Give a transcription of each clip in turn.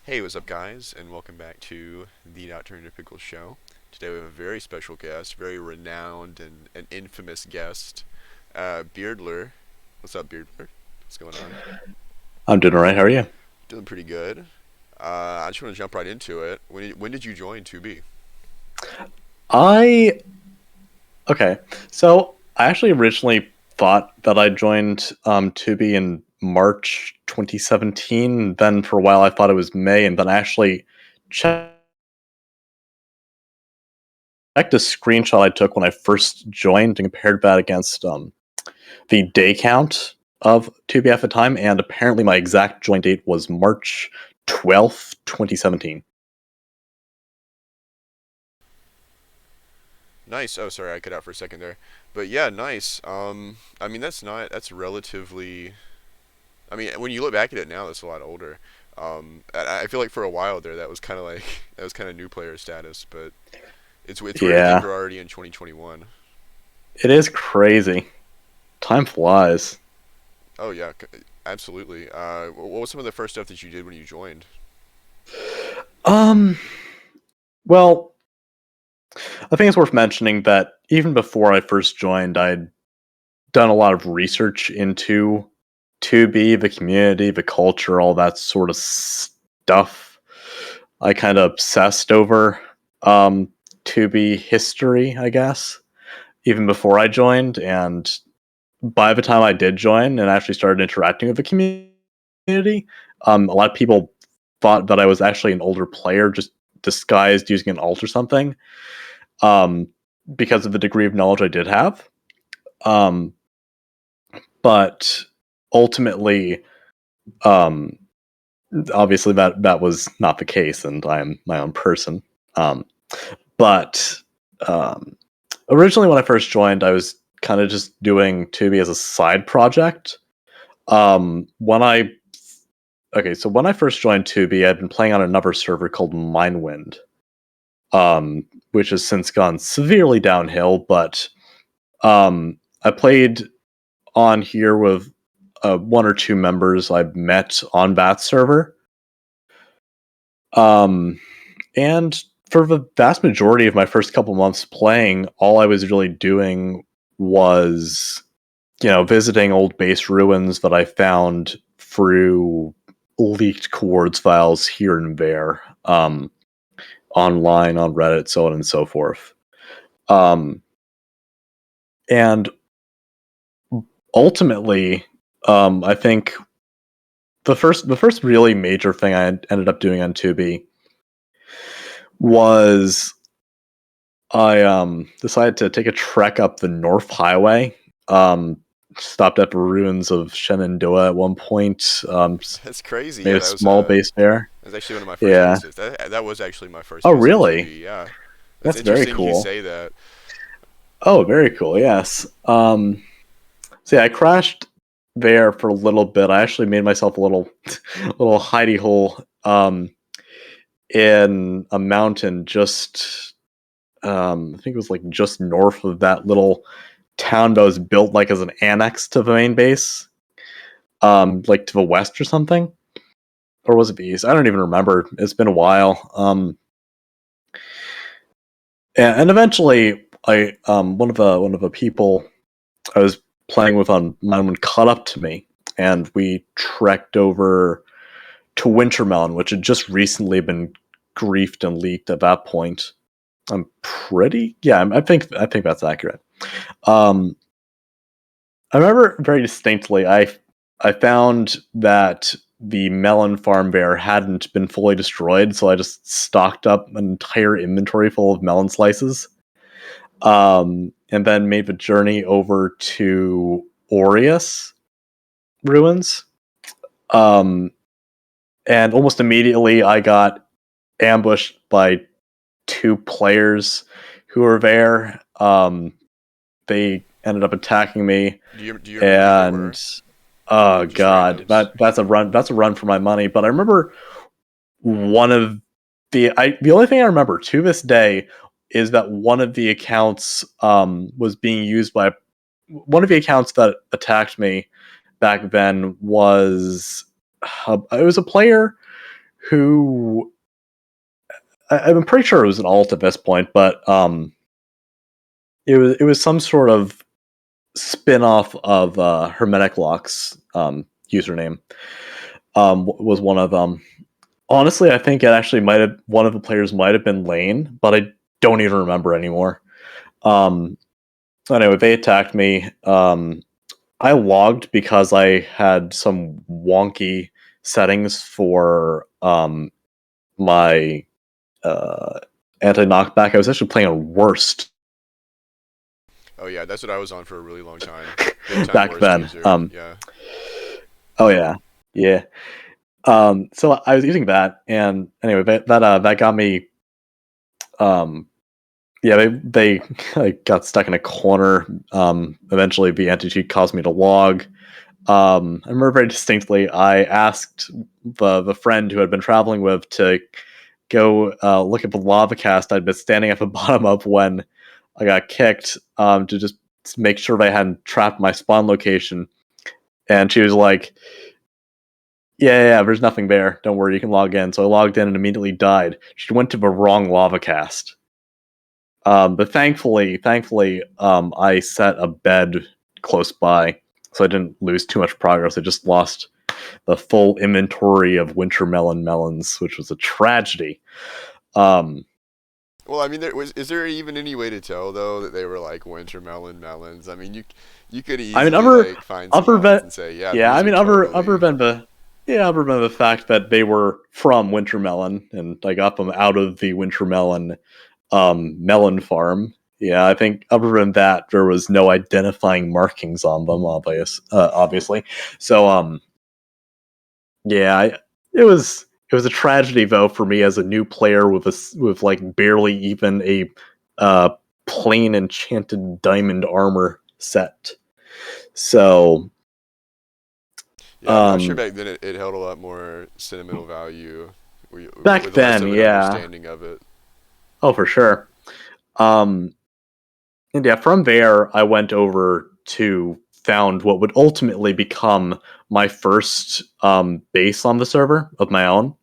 Hey, what's up, guys, and welcome back to the DrEnderPickles show. Today we have a very special guest, very renowned and infamous guest, Beardler. What's up, Beardler? What's going on? I'm doing all right. How are you? Doing pretty good. I just want to jump right into it. When did you join 2B? I okay. So I actually originally thought that I joined Tubi in March 2017. Then for a while I thought it was May, and then I actually checked a screenshot I took when I first joined and compared that against the day count of Tubi at the time, and apparently my exact join date was March 12th, 2017. Nice. Oh, sorry, I cut out for a second there. But yeah, nice. I mean that's relatively. I mean, when you look back at it now, that's a lot older. I feel like for a while there, that was kind of like that was kind of new player status, but it's weird to think Yeah, we're already in 2021. it is crazy. Time flies. Oh yeah, absolutely. What was some of the first stuff that you did when you joined? Um, well, I think it's worth mentioning that even before I first joined, I'd done a lot of research into 2B, the community, the culture, all that sort of stuff. I kind of obsessed over 2B history, I guess, even before I joined. And by the time I did join and actually started interacting with the community, a lot of people thought that I was actually an older player, just disguised using an alt or something, um, because of the degree of knowledge I did have. Um, but ultimately, um, obviously that was not the case, and I'm my own person. Um, but um, originally, when I first joined, I was kind of just doing Tubi as a side project. When I Okay, so when I first joined Tubi, I'd been playing on another server called Minewind, which has since gone severely downhill. But I played on here with one or two members I met on that server. Um, and for the vast majority of my first couple months playing, all I was really doing was, visiting old base ruins that I found through leaked coords files here and there, online, on Reddit, so on and so forth. Um, and ultimately, I think the first really major thing I ended up doing on Tubi was I decided to take a trek up the North Highway. Um, Stopped at the ruins of Shenandoah at one point. That's crazy. Made Yeah, a that was small base there. actually one of my first Yeah. bases. That was actually my first Oh, base in really? 2B. Yeah, that's That's very interesting you cool. say that. Oh, very cool. Yes. So yeah, I crashed there for a little bit. I actually made myself a little, little hidey hole in a mountain just I think it was like just north of that little town that was built like as an annex to the main base, like to the west or something, or was it the east? I don't even remember. It's been a while. And eventually, I one of the people I was playing with on mine caught up to me, and we trekked over to Wintermelon, which had just recently been griefed and leaked at that point. I think that's accurate. Um, I remember very distinctly. I found that the melon farm there hadn't been fully destroyed, so I just stocked up an entire inventory full of melon slices. And then made the journey over to Aureus ruins. Um, and almost immediately, I got ambushed by two players who were there. They ended up attacking me, Do you remember who they and were? Or were oh they just god, randoms? that's a run. That's a run for my money. But I remember one of the only thing I remember to this day is that one of the accounts was being used by one of the accounts that attacked me back then was it was a player who I'm pretty sure it was an alt at this point, but it was some sort of spin-off of Hermetic Lock's username. Was one of them. Honestly, I think it actually might have one of the players might have been Lane, but I don't even remember anymore. Anyway, they attacked me. I logged because I had some wonky settings for my anti-knockback. I was actually playing on worst Oh yeah, that's what I was on for a really long time. Big time back worst then. user. Yeah. Oh yeah, yeah. So I was using that, and anyway, that got me. Um, yeah, they like, got stuck in a corner. Eventually, the anti-cheat caused me to log. I remember very distinctly. I asked the friend who had been traveling with to go look at the lava cast I'd been standing at the bottom of when I got kicked, to just make sure they hadn't trapped my spawn location. And she was like, yeah, there's nothing there. Don't worry, you can log in. So I logged in and immediately died. She went to the wrong lava cast. But thankfully, I set a bed close by, so I didn't lose too much progress. I just lost the full inventory of winter melons, which was a tragedy. Um, Well, I mean, is there even any way to tell though that they were like winter melons? I mean, you could I mean, easily like find some other mods than and say, yeah, yeah, I these are mean, other totally. than the yeah, other than the fact that they were from Wintermelon, and I got them out of the Wintermelon melon farm. Yeah, I think other than that, there was no identifying markings on them, obviously. So, yeah, it was a tragedy though for me as a new player with like barely even a uh, plain enchanted diamond armor set. So, Yeah, I'm sure um, back then it held a lot more sentimental value back with less then, of an yeah, understanding of it. oh for sure. Um, And yeah, from there, I went over to found what would ultimately become my first base on the server of my own.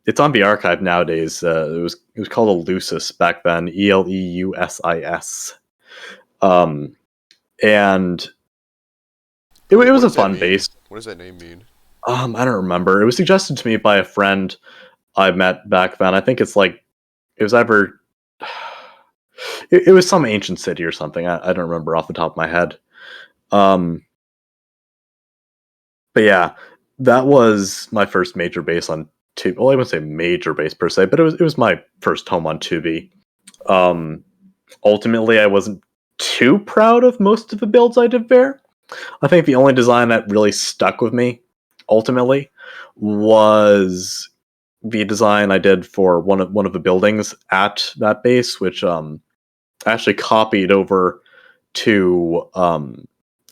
It's on the archive nowadays. It was called Eleusis back then, Eleusis, um, and it What was a does that fun mean? base. What does that name mean? I don't remember. It was suggested to me by a friend I met back then. I think it's like it was either it was some ancient city or something. I don't remember off the top of my head. Um, But yeah, that was my first major base on Tubi. Well, I wouldn't say major base per se, but it was my first home on Tubi. Um, Ultimately, I wasn't too proud of most of the builds I did there. I think the only design that really stuck with me, ultimately, was the design I did for one of the buildings at that base, which I actually copied over to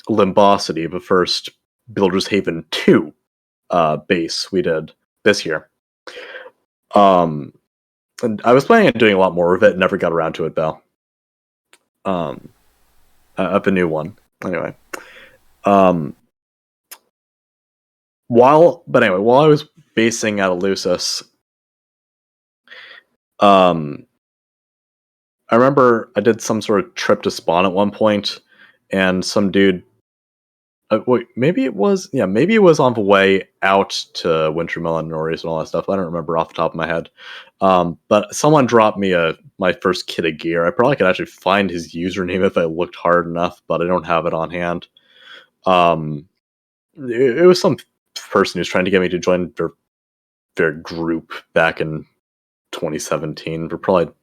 Limbosity, the first Builder's Haven 2 base we did this year. Um, and I was planning on doing a lot more of it, never got around to it though. Um, of the new one, anyway. Um, while I was basing at Eleusis, um, I remember I did some sort of trip to spawn at one point, and some dude. Wait, maybe it was on the way out to Wintermelon Norris and all that stuff. I don't remember off the top of my head. But someone dropped me my first kit of gear. I probably could actually find his username if I looked hard enough, but I don't have it on hand. Um, it was some person who's trying to get me to join their group back in 2017. But probably,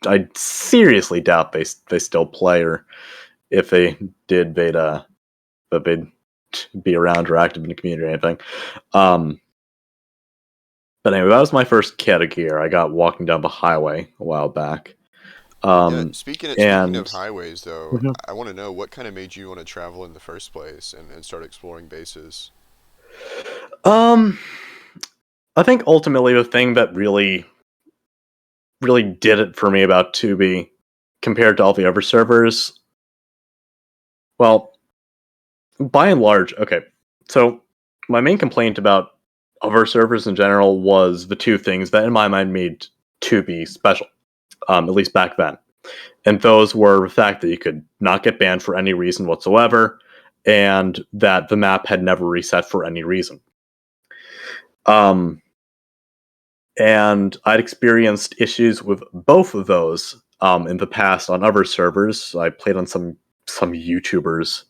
I seriously doubt they still play, or if they did, they'd be around or active in the community or anything. Um, but anyway, that was my first kit of gear I got walking down the highway a while back. Yeah, Um, speaking of and highways though, Mhm. I want to know what kind of made you want to travel in the first place and start exploring bases. um, I think ultimately the thing that really did it for me about Tubi compared to all the other servers, well, by and large, okay. So my main complaint about other servers in general was the two things that, in my mind, made 2B special, at least back then. And those were the fact that you could not get banned for any reason whatsoever, and that the map had never reset for any reason. And I'd experienced issues with both of those in the past on other servers. I played on some YouTubers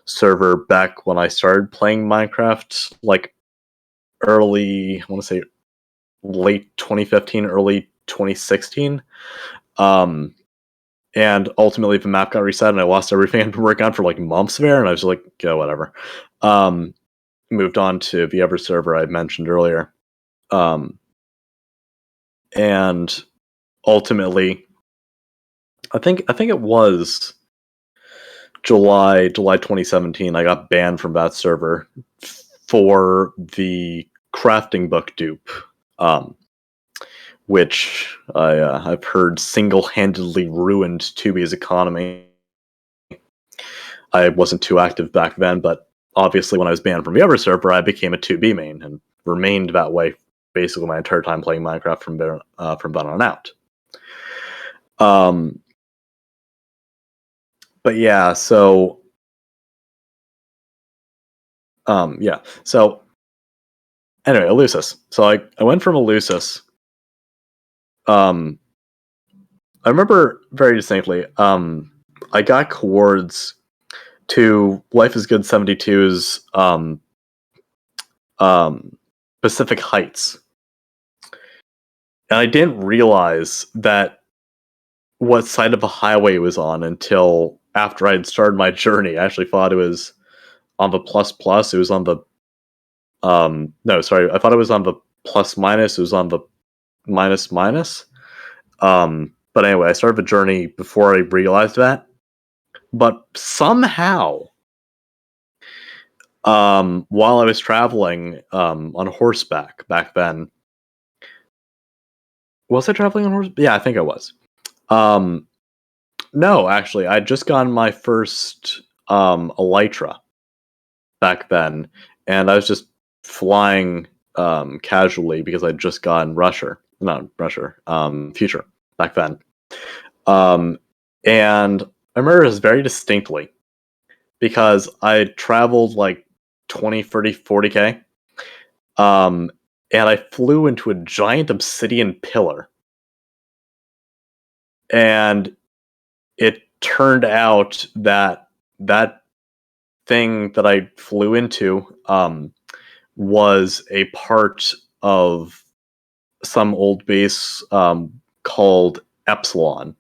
server back when I started playing Minecraft, like early, I want to say late 2015, early 2016. And ultimately the map got reset and I lost everything I'd been working on for like months there, and I was like, yeah, whatever. Moved on to the other server I mentioned earlier. And ultimately, I think it was July 2017. I got banned from that server for the crafting book dupe, which I've heard single-handedly ruined 2B's economy. I wasn't too active back then, but obviously when I was banned from the other server, I became a 2B main and remained that way basically my entire time playing Minecraft from then on out. But yeah, so so anyway, Eleusis. So I went from Eleusis. I remember very distinctly. I got towards to Life is Good 72's Pacific Heights, and I didn't realize that what side of the highway it was on until after I'd started my journey. I actually thought it was on the plus plus. It was on the no, sorry. I thought it was on the plus minus. It was on the minus minus. But anyway, I started the journey before I realized that. But somehow, while I was traveling on horseback back then, was I traveling on horseback? Yeah, I think I was. No, actually, I'd just gotten my first elytra back then, and I was just flying casually because I'd just gotten Future back then. And I remember this very distinctly because I traveled like 20, 30, 40k. And I flew into a giant obsidian pillar. And it turned out that that thing that I flew into was a part of some old base called Epsilon.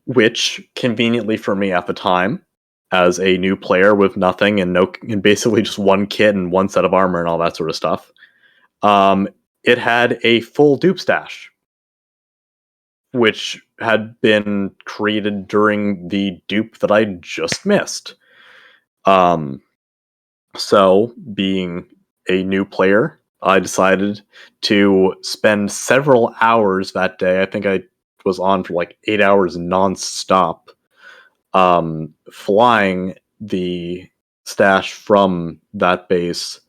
Which conveniently for me at the time, as a new player with nothing and basically just one kit and one set of armor and all that sort of stuff, it had a full dupe stash, which had been created during the dupe that I just missed. So, being a new player, I decided to spend several hours that day. I think I was on for like 8 hours non-stop, flying the stash from that base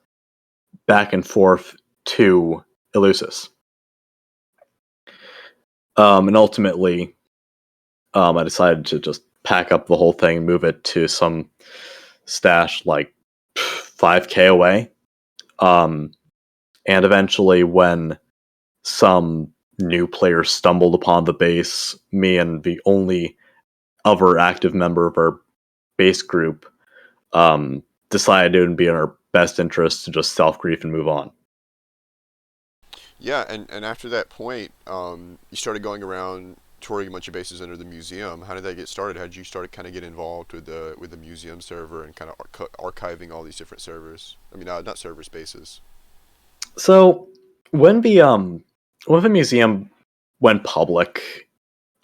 back and forth to Eleusis. And ultimately, I decided to just pack up the whole thing, move it to some stash like 5k away. And eventually, when some new players stumbled upon the base, me and the only other active member of our base group decided it would be in our best interest to just self-grief and move on. Yeah, and after that point, you started going around touring a bunch of bases under the museum. How did that get started? How did you start to kind of get involved with the museum server and kind of archiving all these different servers? I mean, not server spaces. So when the museum went public,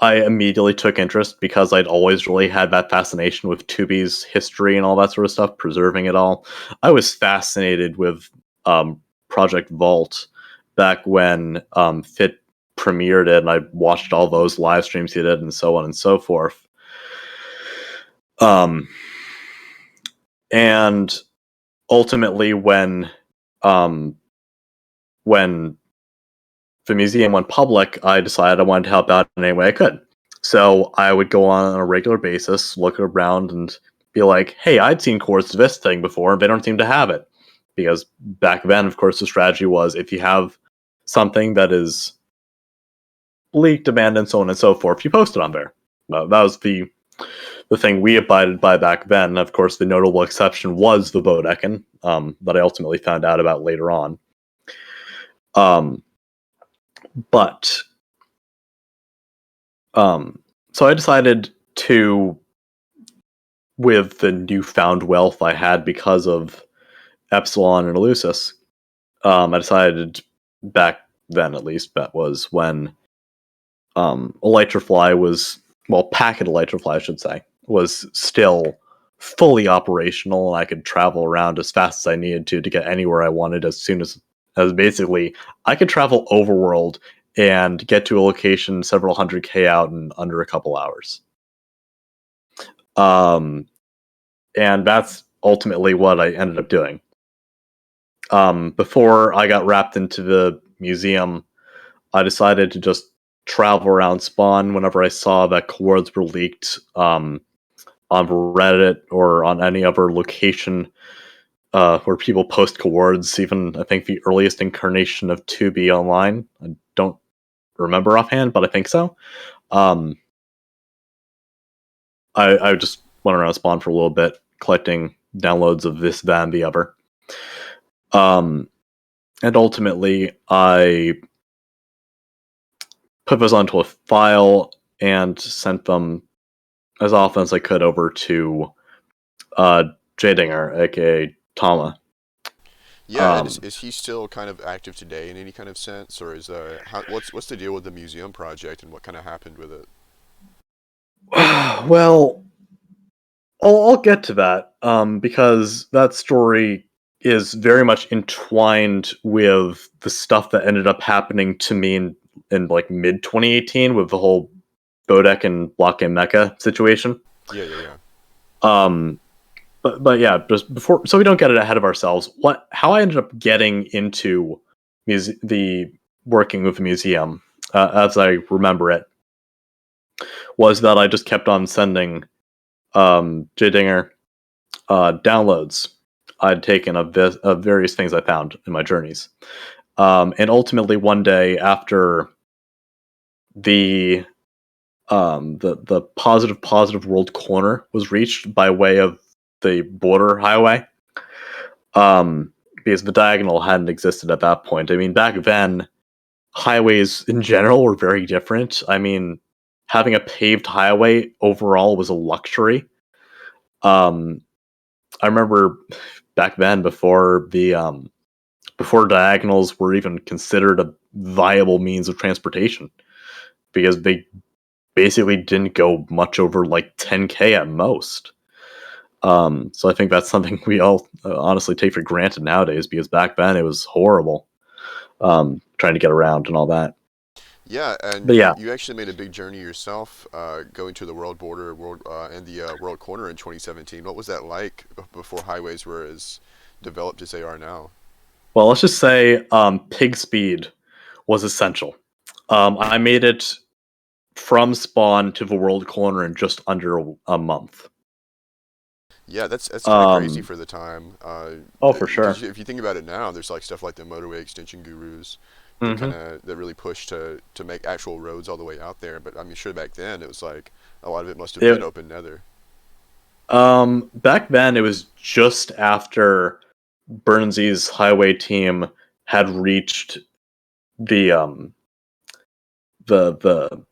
I immediately took interest because I'd always really had that fascination with 2B's history and all that sort of stuff, preserving it all. I was fascinated with Project Vault back when Fit premiered it, and I watched all those live streams he did and so on and so forth. And ultimately, um, when the museum went public, I decided I wanted to help out in any way I could. So I would go on a regular basis, look around, and be like, "Hey, I'd seen cores of this thing before, and they don't seem to have it." Because back then, of course, the strategy was if you have something that is leaked, abandoned, so on and so forth, you post it on there. That was the thing we abided by back then. Of course, the notable exception was the Bodekin, that I ultimately found out about later on. Um, but so I decided to, with the newfound wealth I had because of Epsilon and Eleusis, I decided back then, at least, that was when Elytrafly was, well, Packet Elytrafly, I should say, was still fully operational, and I could travel around as fast as I needed to get anywhere I wanted as soon as basically I could travel overworld and get to a location several hundred K out in under a couple hours. Um, and that's ultimately what I ended up doing. Before I got wrapped into the museum, I decided to just travel around Spawn whenever I saw that coords were leaked on Reddit or on any other location where people post coords. Even I think the earliest incarnation of 2B online. I don't remember offhand, but I think so. Um, I just went around Spawn for a little bit, collecting downloads of this, that, and the other. And ultimately, I put those onto a file and sent them as often as I could over to uh, Jdinger, aka Tama. Yeah, and Um, is he still kind of active today in any kind of sense, or is what's the deal with the museum project and what kind of happened with it? well, I'll get to that because that story is very much entwined with the stuff that ended up happening to me in like mid 2018 with the whole Bodek and Block Game Mecha situation. Yeah, yeah, yeah. Um, but yeah, just before, so we don't get it ahead of ourselves. How I ended up getting into the working with the museum, as I remember it, was that I just kept on sending Jdinger downloads I'd taken of various things I found in my journeys. And ultimately, one day after the the positive world corner was reached by way of the border highway, because the diagonal hadn't existed at that point. I mean, back then, highways in general were very different. I mean, having a paved highway overall was a luxury. Um, I remember back then, before diagonals were even considered a viable means of transportation, because they basically didn't go much over like 10K at most. So I think that's something we all honestly take for granted nowadays, because back then it was horrible, trying to get around and all that. Yeah, and But you yeah, you actually made a big journey yourself, going to the world border, and the world corner in 2017. What was that like before highways were as developed as they are now? well, let's just say pig speed was essential. I made it from spawn to the world corner in just under a month. Yeah, that's kind of crazy Um, for the time. oh, for Because sure. if you think about it now, there's like stuff like the motorway extension gurus Hmm. that really push to make actual roads all the way out there. But I'm sure back then it was like a lot of it must have been It open nether. Back then it was just after Burnsy's highway team had reached the the the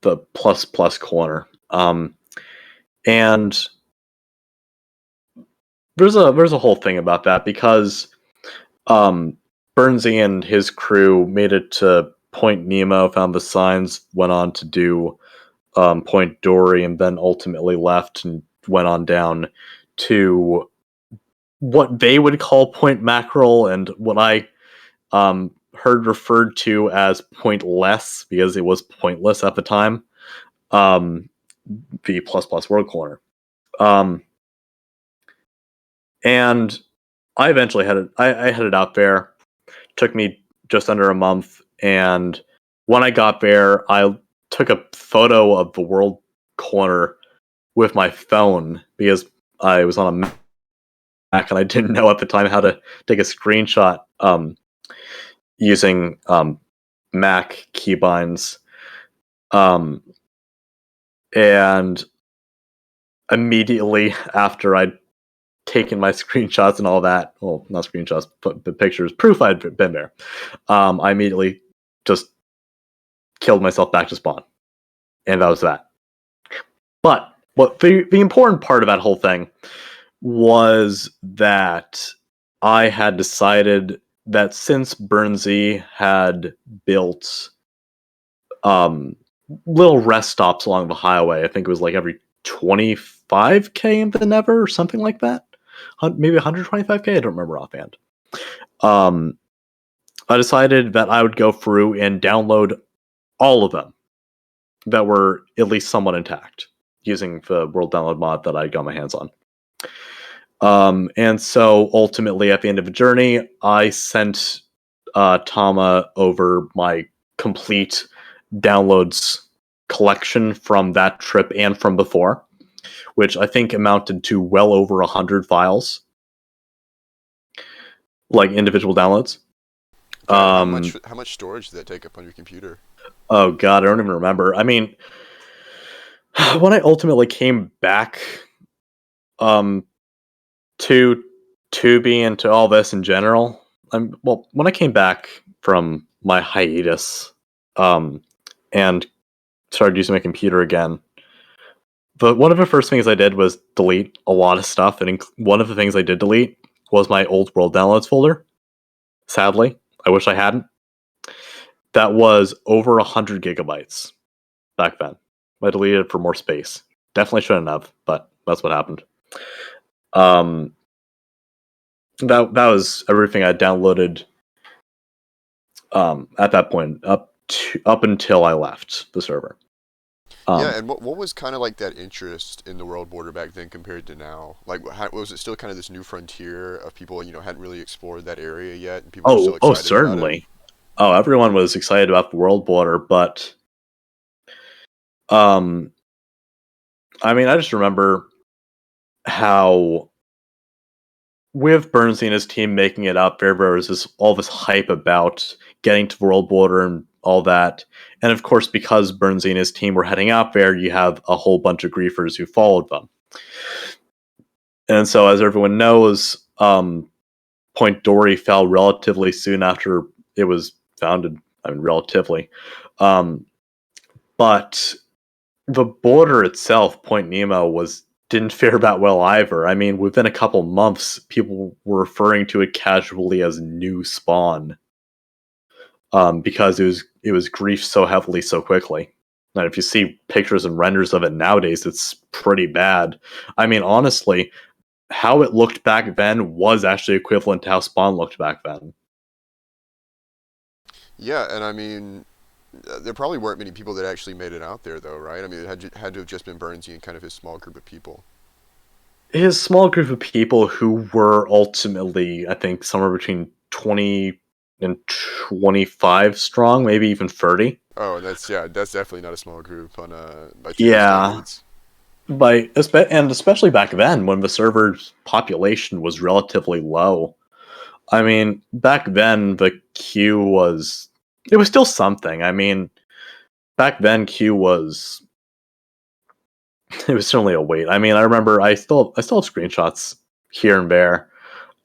the plus corner. And there's a whole thing about that because um Burnsy and his crew made it to Point Nemo, found the signs, went on to do Point Dory, and then ultimately left and went on down to what they would call Point Mackerel, and what I heard referred to as pointless because it was pointless at the time. Um, the plus plus world corner. Um, and I eventually I headed out there. Took me just under a month, and when I got there, I took a photo of the world corner with my phone because I was on a Mac and I didn't know at the time how to take a screenshot using Mac keybinds. Um, and immediately after I'd taken my screenshots and all that, well, not screenshots, but the pictures, proof I'd been there, I immediately just killed myself back to spawn. And that was that. But what the important part of that whole thing was that I had decided that since Burnsy had built little rest stops along the highway, I think it was like every 25k in the Never or something like that, maybe 125k. I don't remember offhand. Um, I decided that I would go through and download all of them that were at least somewhat intact using the world download mod that I got my hands on. And so ultimately, at the end of the journey, I sent Tama over my complete downloads collection from that trip and from before, which I think amounted to well over 100 files, like individual downloads. Yeah, Um, how much storage did that take up on your computer? oh god, I don't even remember. I mean, when I ultimately came back um, to Tubi and to all this in general, well, when I came back from my hiatus and started using my computer again, but one of the first things I did was delete a lot of stuff, and one of the things I did delete was my old world downloads folder. Sadly, I wish I hadn't. That was over 100 gigabytes back then. I deleted it for more space. Definitely shouldn't have, but that's what happened. Um, that was everything I downloaded at that point up until I left the server. Yeah, Um, and what was kind of like that interest in the world border back then compared to now? Like, was it still kind of this new frontier of people, hadn't really explored that area yet, and people were still oh, excited about it? certainly. Oh, everyone was excited about the world border, but um, I mean, I just remember how with Bernstein and his team making it up, there was all this hype about getting to the world border and all that. And of course, because Bernstein and his team were heading out there, you have a whole bunch of griefers who followed them. And so, as everyone knows, Point Dory fell relatively soon after it was founded. I mean, relatively. Um, but the border itself, Point Nemo, didn't fare that well either. I mean, within a couple months, people were referring to it casually as New Spawn, because it was griefed so heavily so quickly. And if you see pictures and renders of it nowadays, it's pretty bad. I mean, honestly, how it looked back then was actually equivalent to how Spawn looked back then. Yeah, and I mean, there probably weren't many people that actually made it out there, though, right? I mean, had to have just been Burnsy and kind of his small group of people. His small group of people who were ultimately, I think, somewhere between 20 and 25 strong, maybe even 30. Oh, and that's definitely not a small group on by today's Yeah, standards. and especially back then when the server's population was relatively low. I mean, back then the queue was it was still something. I mean, back then queue was it was certainly a wait. I mean, I remember I still have screenshots here and there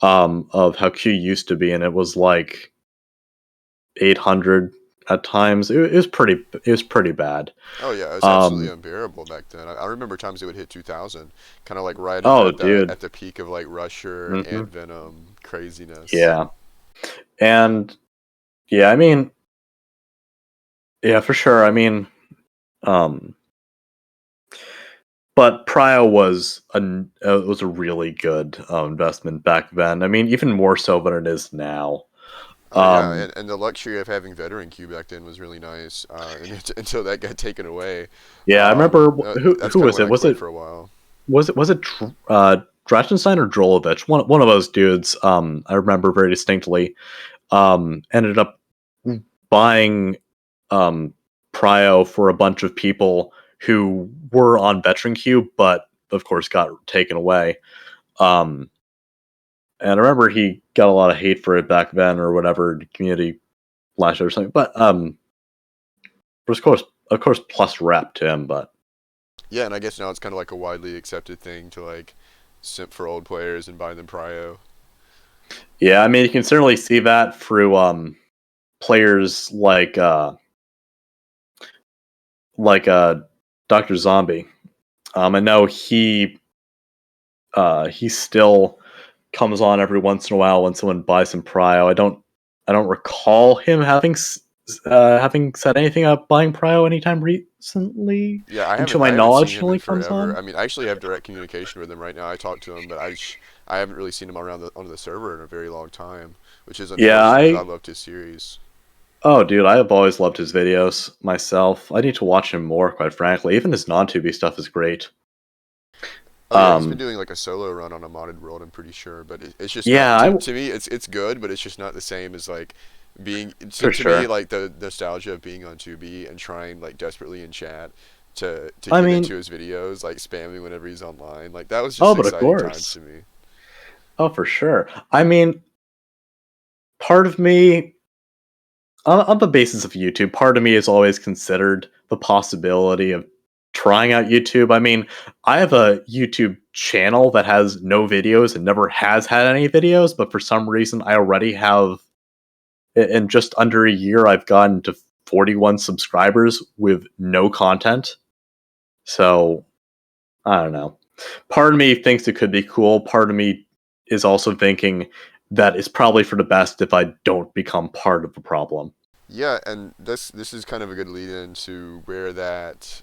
of how queue used to be, and it was like 800 at times. It was pretty bad. Oh yeah, it was absolutely Um, unbearable back then. I remember times it would hit 2,000, kind of like right oh, at dude. the peak of like Rusher Hmm. and Venom craziness. Yeah, and yeah, I mean, yeah, for sure. I mean, um, but Prio was a really good investment back then. I mean, even more so than it is now. Oh yeah, Um, and the luxury of having veteran queue back then was really nice. And until that got taken away, yeah, I remember that's who kind of was when it? I quit for a while. Was it Drachenstein or Drolovich, one of those dudes. I remember very distinctly. Ended up buying um, Prio for a bunch of people who were on veteran queue, but of course got taken away. Um, and I remember he got a lot of hate for it back then, or whatever, the community lashed or something. But of course, plus rep to him. But Yeah, and I guess now it's kind of like a widely accepted thing to like simp for old players and buy them prio. yeah, I mean, you can certainly see that through players like Doctor Zombie. I know he still comes on every once in a while when someone buys some Prio. I don't recall him having said anything about buying Prio anytime recently. Yeah, And to my I haven't seen knowledge, he him in only comes forever. on. I mean, I actually have direct communication with him right now. I talk to him, but I haven't really seen him around on the server in a very long time, which is Yeah, unfortunate because I loved his series. oh dude, I have always loved his videos myself. I need to watch him more, quite frankly. Even his non-2B stuff is great. Oh yeah, he's been Um, doing like a solo run on a modded world. I'm pretty sure, but it's just not yeah, to me. It's good, but it's just not the same as like being for to me sure. like the nostalgia of being on 2B and trying like desperately in chat to I get into mean, his videos, like spamming whenever he's online. Like that was oh, just but of exciting times course. to me. Oh, for sure. I mean, part of me, on the basis of YouTube, part of me has always considered the possibility of trying out YouTube. I mean, I have a YouTube channel that has no videos and never has had any videos, but for some reason, I already have, in just under a year, I've gotten to 41 subscribers with no content. So, I don't know. Part of me thinks it could be cool. Part of me is also thinking that it's probably for the best if I don't become part of the problem. Yeah, and this is kind of a good lead into where that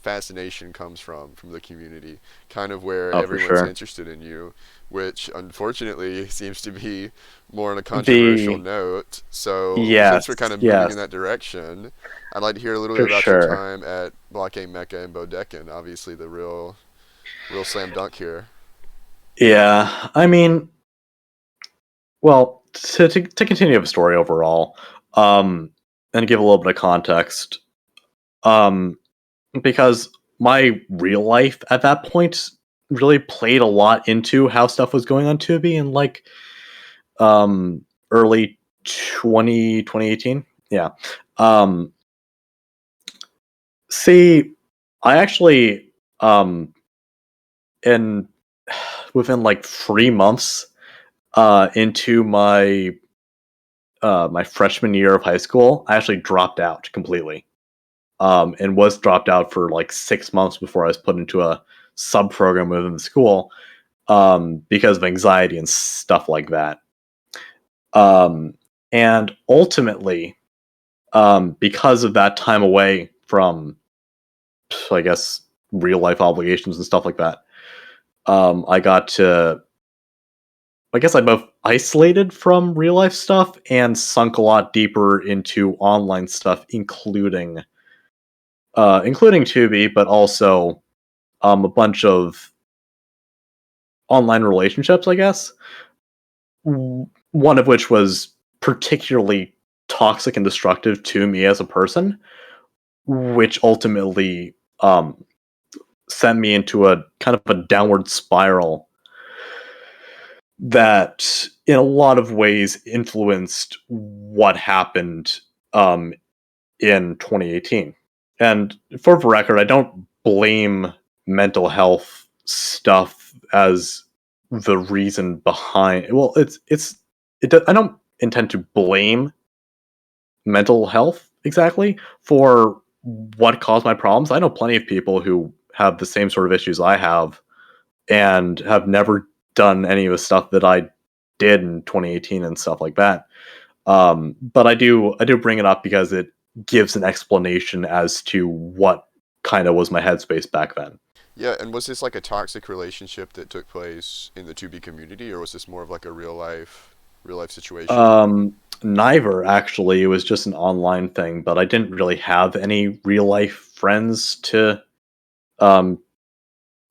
fascination comes from the community, kind of where Oh, for everyone's sure. interested in you, which unfortunately seems to be more on a controversial The note. So since we're kind Yes, of moving in yes, that direction, I'd like to hear a little bit for about your sure. time at Blockade Mecca and Bodekin. Obviously, the real slam dunk here. Yeah, I mean, well, to continue the story overall, um, and give a little bit of context, um, because my real life at that point really played a lot into how stuff was going on Tubi in like um early 2018. Yeah. Um, see, I actually in within like 3 months into my freshman year of high school, I actually dropped out completely. And was dropped out for like 6 months before I was put into a sub program within the school because of anxiety and stuff like that. Um, and ultimately, because of that time away from, I guess, real life obligations and stuff like that, I got to, I guess, I both isolated from real life stuff and sunk a lot deeper into online stuff, including Tubi, but also a bunch of online relationships, I guess. One of which was particularly toxic and destructive to me as a person, which ultimately sent me into a kind of a downward spiral that, in a lot of ways, influenced what happened in 2018. And for the record, I don't blame mental health stuff as the reason behind. Well, I don't intend to blame mental health exactly for what caused my problems. I know plenty of people who have the same sort of issues I have and have never done any of the stuff that I did in 2018 and stuff like that. But I do bring it up because it gives an explanation as to what kind of was my headspace back then. Yeah, and was this like a toxic relationship that took place in the 2B community, or was this more of like a real life situation? Neither actually. It was just an online thing, but I didn't really have any real life friends to um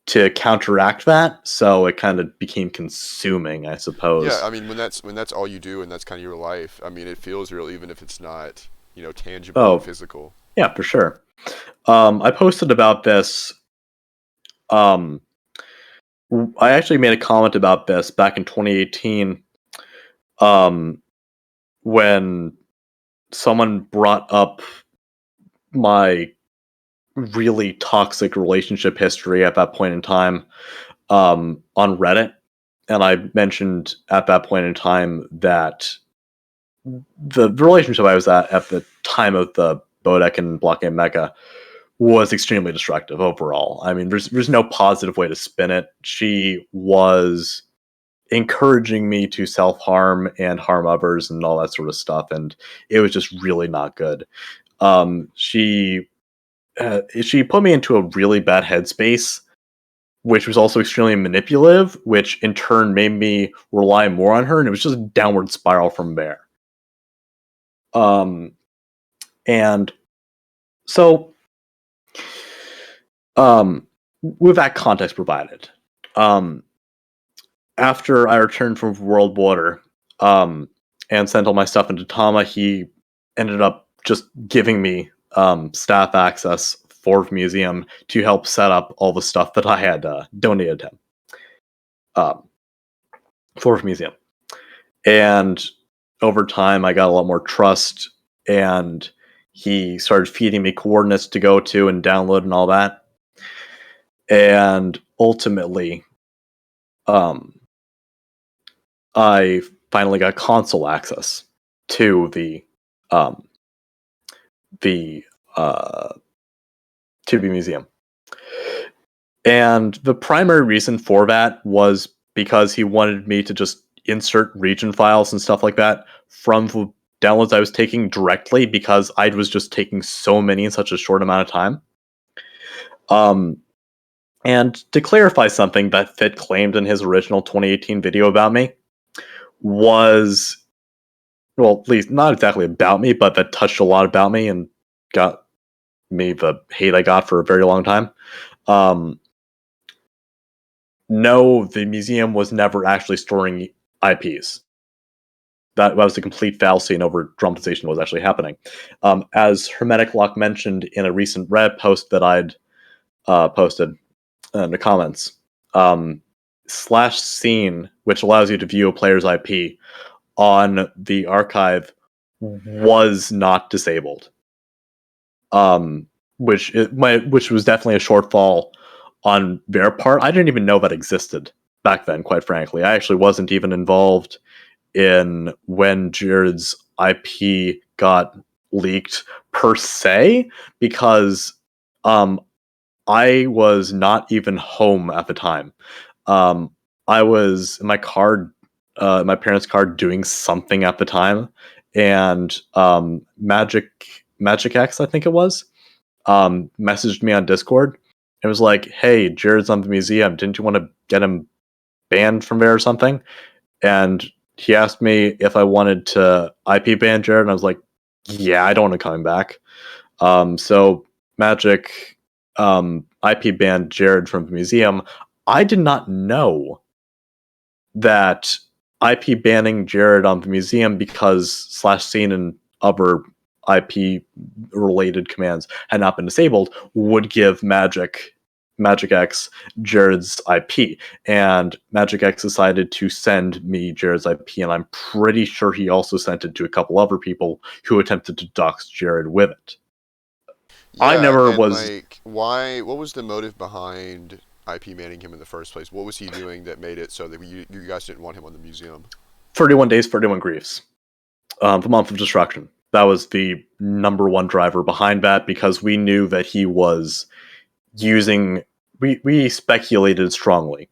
to counteract that, so it kind of became consuming, I Yeah, suppose. I mean when that's all you do and that's kind of your life. I mean, it feels real even if it's not, tangible and Oh, physical. yeah, for sure. I posted about this. Um, I actually made a comment about this back in 2018, um, when someone brought up my really toxic relationship history at that point in time, on Reddit. And I mentioned at that point in time that the relationship I was at the time of the Bodek and Block Game Mecca was extremely destructive overall. I mean, there's no positive way to spin it. She was encouraging me to self harm and harm others and all that sort of stuff, and it was just really not good. She put me into a really bad headspace, which was also extremely manipulative, which in turn made me rely more on her, and it was just a downward spiral from there. Um, and so, with that context provided, um, after I returned from World Water, and sent all my stuff into Tama, he ended up just giving me staff access for the museum to help set up all the stuff that I had donated him um, for the museum. And over time, I got a lot more trust, and he started feeding me coordinates to go to and download and all that. And ultimately, um, I finally got console access to um, the uh, to the museum. And the primary reason for that was because he wanted me to just insert region files and stuff like that from the downloads I was taking directly, because I was just taking so many in such a short amount of time. Um, and to clarify something that Fit claimed in his original 2018 video about me was, well, at least not exactly about me, but that touched a lot about me and got me the hate I got for a very long time. Um, no, the museum was never actually storing IPs. That was a complete fallacy, and over dramatization was actually happening. As Hermetic Lock mentioned in a recent Reddit post that I'd posted in the comments, slash scene, which allows you to view a player's IP on the archive, was not disabled. Um, which was definitely a shortfall on their part. I didn't even know that existed back then, quite frankly. I actually wasn't even involved in when Jared's IP got leaked per se, because um, I was not even home at the time. Um, I was in my car, my parents' car, doing something at the time, and Magic X, I think it was, messaged me on Discord. It was like, "Hey, Jared's on the museum. Didn't you want to get him banned from there or something?" And he asked me if I wanted to IP ban Jared, and I was like, "Yeah, I don't want him coming back." So Magic IP banned Jared from the museum. I did not know that IP banning Jared on the museum because slash scene and other IP related commands had not been disabled would give Magic X Jared's IP. And Magic X decided to send me Jared's IP, and I'm pretty sure he also sent it to a couple other people who attempted to dox Jared with it. I Yeah, never and was like, why? What was the motive behind IP manning him in the first place? What was he doing that made it so that you guys didn't want him on the museum? 31 Days, 31 Griefs. The Month of Destruction. That was the number one driver behind that, because we knew that he was using. We speculated strongly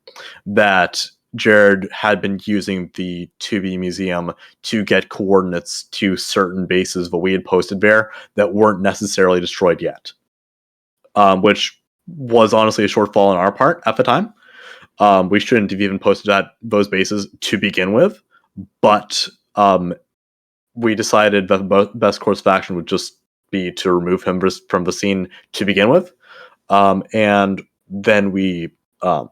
that Jared had been using the 2B museum to get coordinates to certain bases that we had posted there that weren't necessarily destroyed yet, which was honestly a shortfall on our part at the time. We shouldn't have even posted at those bases to begin with, but we decided that the best course of action would just be to remove him from the scene to begin with. And then we um,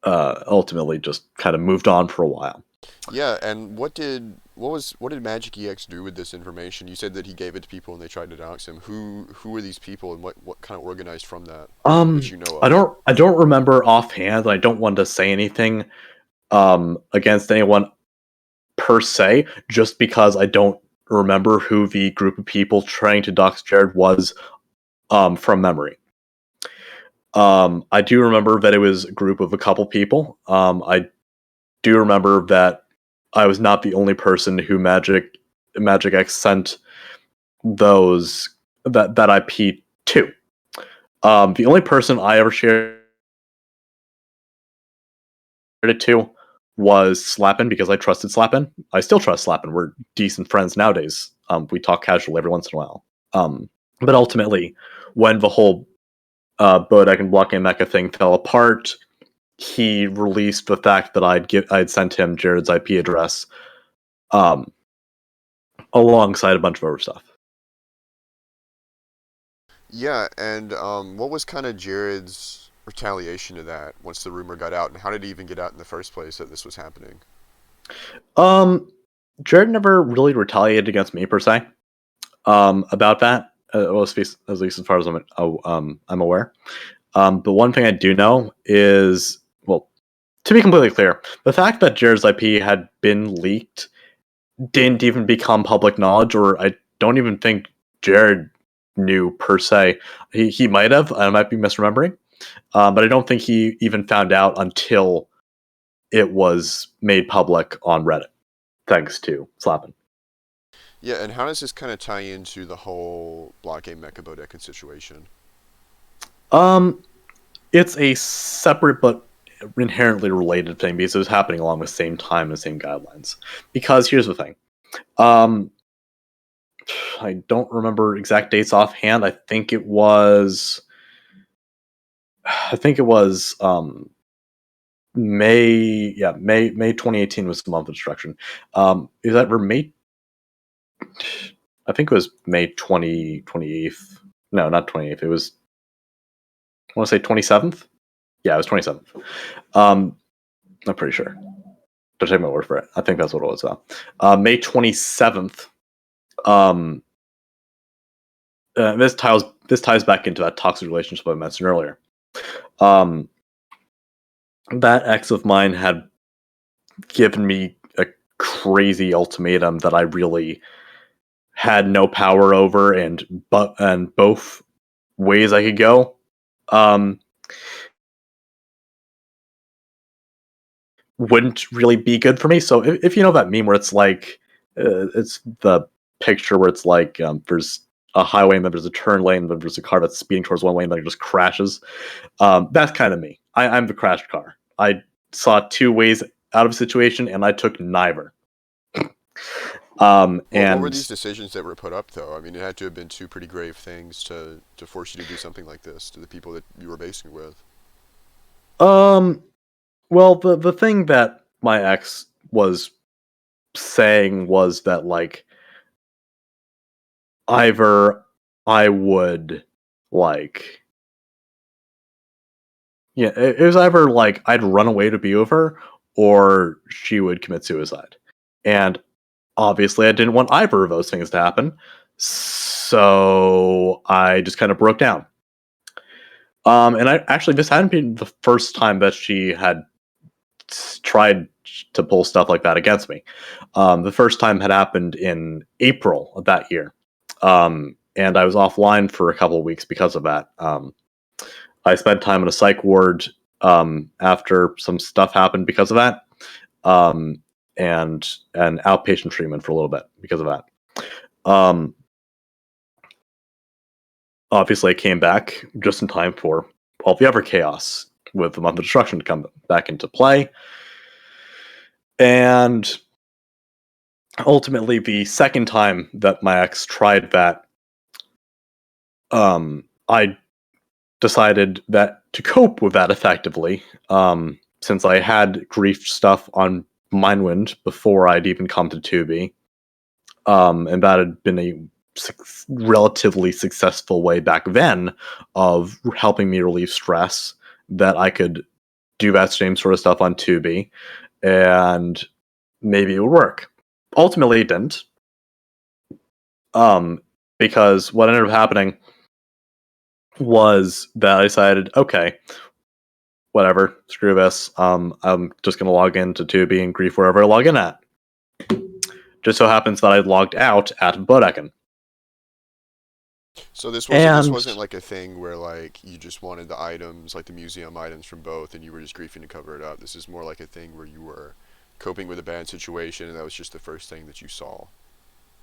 ultimately just kind of moved on for a while. Yeah, and what did Magic EX do with this information? You said that he gave it to people and they tried to dox him. Who were these people and what kind of organized from that that you know of? I don't remember offhand. I don't want to say anything against anyone per se, just because I don't remember who the group of people trying to dox Jared was from memory. I do remember that it was a group of a couple people. I do remember that I was not the only person who Magic X sent those that IP to. The only person I ever shared it to was Slappin because I trusted Slappin. I still trust Slappin. We're decent friends nowadays. We talk casually every once in a while. But ultimately, when the whole Bodek and Blockade Mecha thing fell apart, he released the fact that I'd sent him Jared's IP address, um, alongside a bunch of other stuff. Yeah, and what was kind of Jared's retaliation to that once the rumor got out, and how did he even get out in the first place that this was happening? Um, Jared never really retaliated against me per se. About that, well, at least as far as I'm aware. But one thing I do know is, well, to be completely clear, the fact that Jared's IP had been leaked didn't even become public knowledge, or I don't even think Jared knew per se. He might have. I might be misremembering, but I don't think he even found out until it was made public on Reddit, thanks to Slappin. Yeah, and how does this kind of tie into the whole Blockade Mecha Bodeka situation? Um, it's a separate but inherently related thing because it was happening along the same time and the same guidelines. Because here's the thing. Um, I don't remember exact dates offhand. I think it was May 2018 was the month of destruction. Is that for May? I think it was May 28th. No, not 28th. It was, I want to say 27th. Yeah, it was 27th. Um, I'm pretty sure. Don't take my word for it. I think that's what it was. May 27th. Um, this ties back into that toxic relationship I mentioned earlier. Um, that ex of mine had given me a crazy ultimatum that I really had no power over, and both ways I could go um, wouldn't really be good for me. So if you know that meme where it's like it's the picture where it's like there's a highway and then there's a turn lane and then there's a car that's speeding towards one way and then it just crashes. That's kind of me. I'm the crashed car. I saw two ways out of a situation and I took neither. What were And these decisions that were put up, though? I mean, it had to have been two pretty grave things to force you to do something like this to the people that you were basing it with. um, well, the thing that my ex was saying was that like either I would like yeah, it was either like I'd run away to be with her or she would commit suicide. And obviously I didn't want either of those things to happen. So I just kind of broke down. And I actually this hadn't been the first time that she had tried to pull stuff like that against me. The first time had happened in April of that year. And I was offline for a couple of weeks because of that. I spent time in a psych ward after some stuff happened because of that, and an outpatient treatment for a little bit because of that. Um, Obviously, I came back just in time for all the other chaos with the month of destruction to come back into play. And ultimately, the second time that my ex tried that, I decided that to cope with that effectively, since I had grief stuff on Mindwind before I'd even come to 2B, and that had been a relatively successful way back then of helping me relieve stress. that I could do that same sort of stuff on Tubi, and maybe it would work. Ultimately, it didn't. Because what ended up happening was that I decided, okay, whatever, screw this. I'm just gonna log into Tubi and grief wherever I log in at. Just so happens that I logged out at Bodekin. So this And wasn't like a thing where like you just wanted the items, like the museum items from both, and you were just griefing to cover it up. This is more like a thing where you were coping with a bad situation, and that was just the first thing that you saw.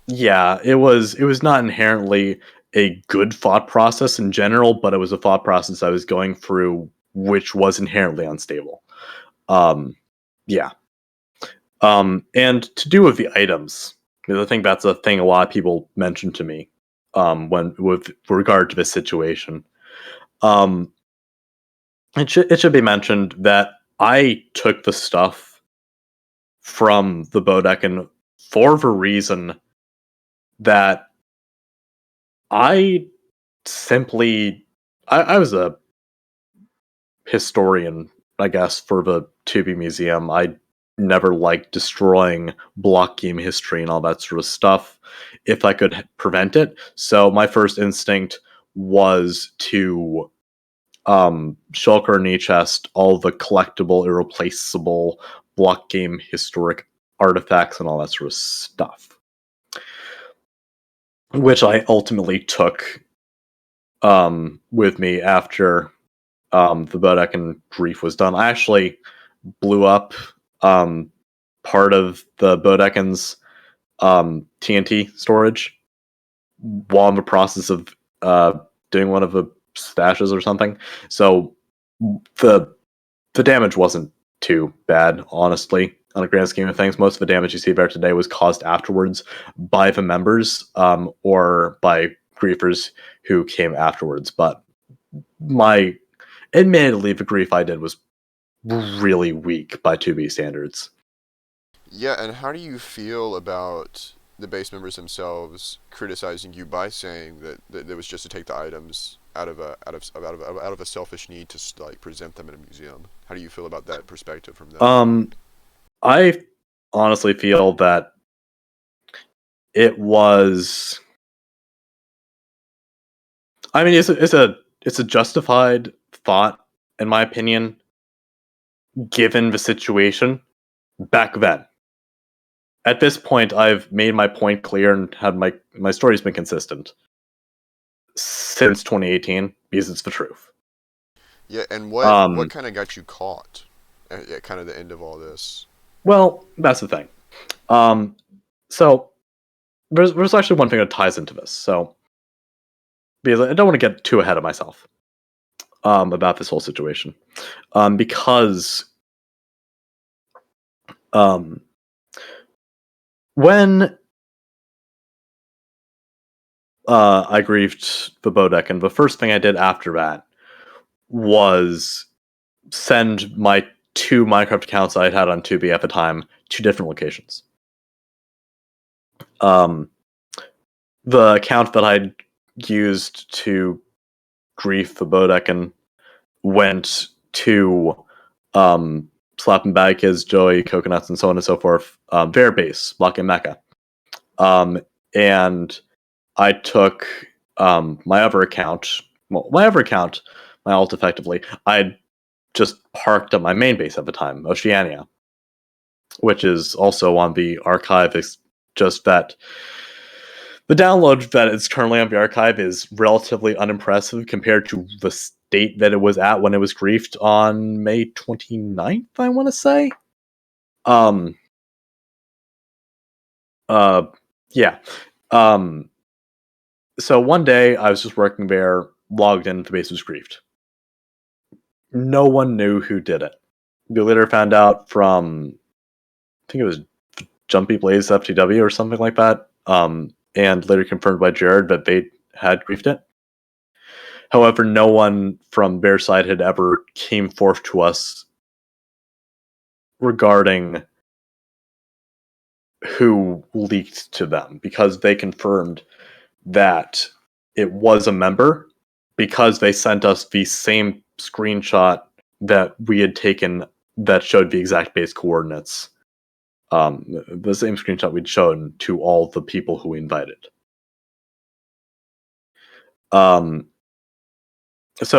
yeah, it was not inherently a good thought process in general, but it was a thought process I was going through which was inherently unstable. Um yeah. And to do with the items, because I think that's a thing a lot of people mention to me when with regard to this situation. Um it should be mentioned that I took the stuff from the Bodekin for the reason that I simply I was a historian, I guess, for the Tubi Museum. I never liked destroying block game history and all that sort of stuff if I could prevent it. So my first instinct was to shulker and chest all the collectible, irreplaceable block game historic artifacts and all that sort of stuff, which I ultimately took with me after the Bodekin grief was done. I actually blew up um, part of the Bodekin's TNT storage while in the process of uh, doing one of the stashes or something. So the the damage wasn't too bad, honestly. On a grand scheme of things, most of the damage you see there today was caused afterwards by the members or by griefers who came afterwards. But my admittedly, the grief I did was really weak by 2B standards. Yeah, and how do you feel about the base members themselves criticizing you by saying that it was just to take the items out of a selfish need to like present them in a museum? How do you feel about that perspective from them? Um, I honestly feel that it was. I mean, it's a justified thought, in my opinion, given the situation back then. At this point, I've made my point clear and had my story's been consistent since 2018 because it's the truth. Yeah, and what Um, kind of got you caught at kind of the end of all this? well, that's the thing. Um, so there's actually one thing that ties into this. So because I don't want to get too ahead of myself about this whole situation, because um, when I grieved the Bodekin, the first thing I did after that was send my two Minecraft accounts I had on Tubi at the time to different locations. Um, the account that I'd used to grief the Bodekin went to Slap and Bag Kids, Joey, Coconuts, and so on and so forth, their base, Block and Mecca. And I took my other account, my alt effectively, I'd just parked at my main base at the time, Oceania, which is also on the archive. It's just that the download that is currently on the archive is relatively unimpressive compared to the state that it was at when it was griefed on May 29th, I want to say. Um, uh, yeah. Um, so one day I was just working there, logged in, the base was griefed. No one knew who did it. We later found out from, I think it was Jumpy Blaze FTW or something like that, and later confirmed by Jared that they had griefed it. However, no one from their side had ever came forth to us regarding who leaked to them because they confirmed that it was a member because they sent us the same screenshot that we had taken that showed the exact base coordinates. The same screenshot we'd shown to all the people who we invited. So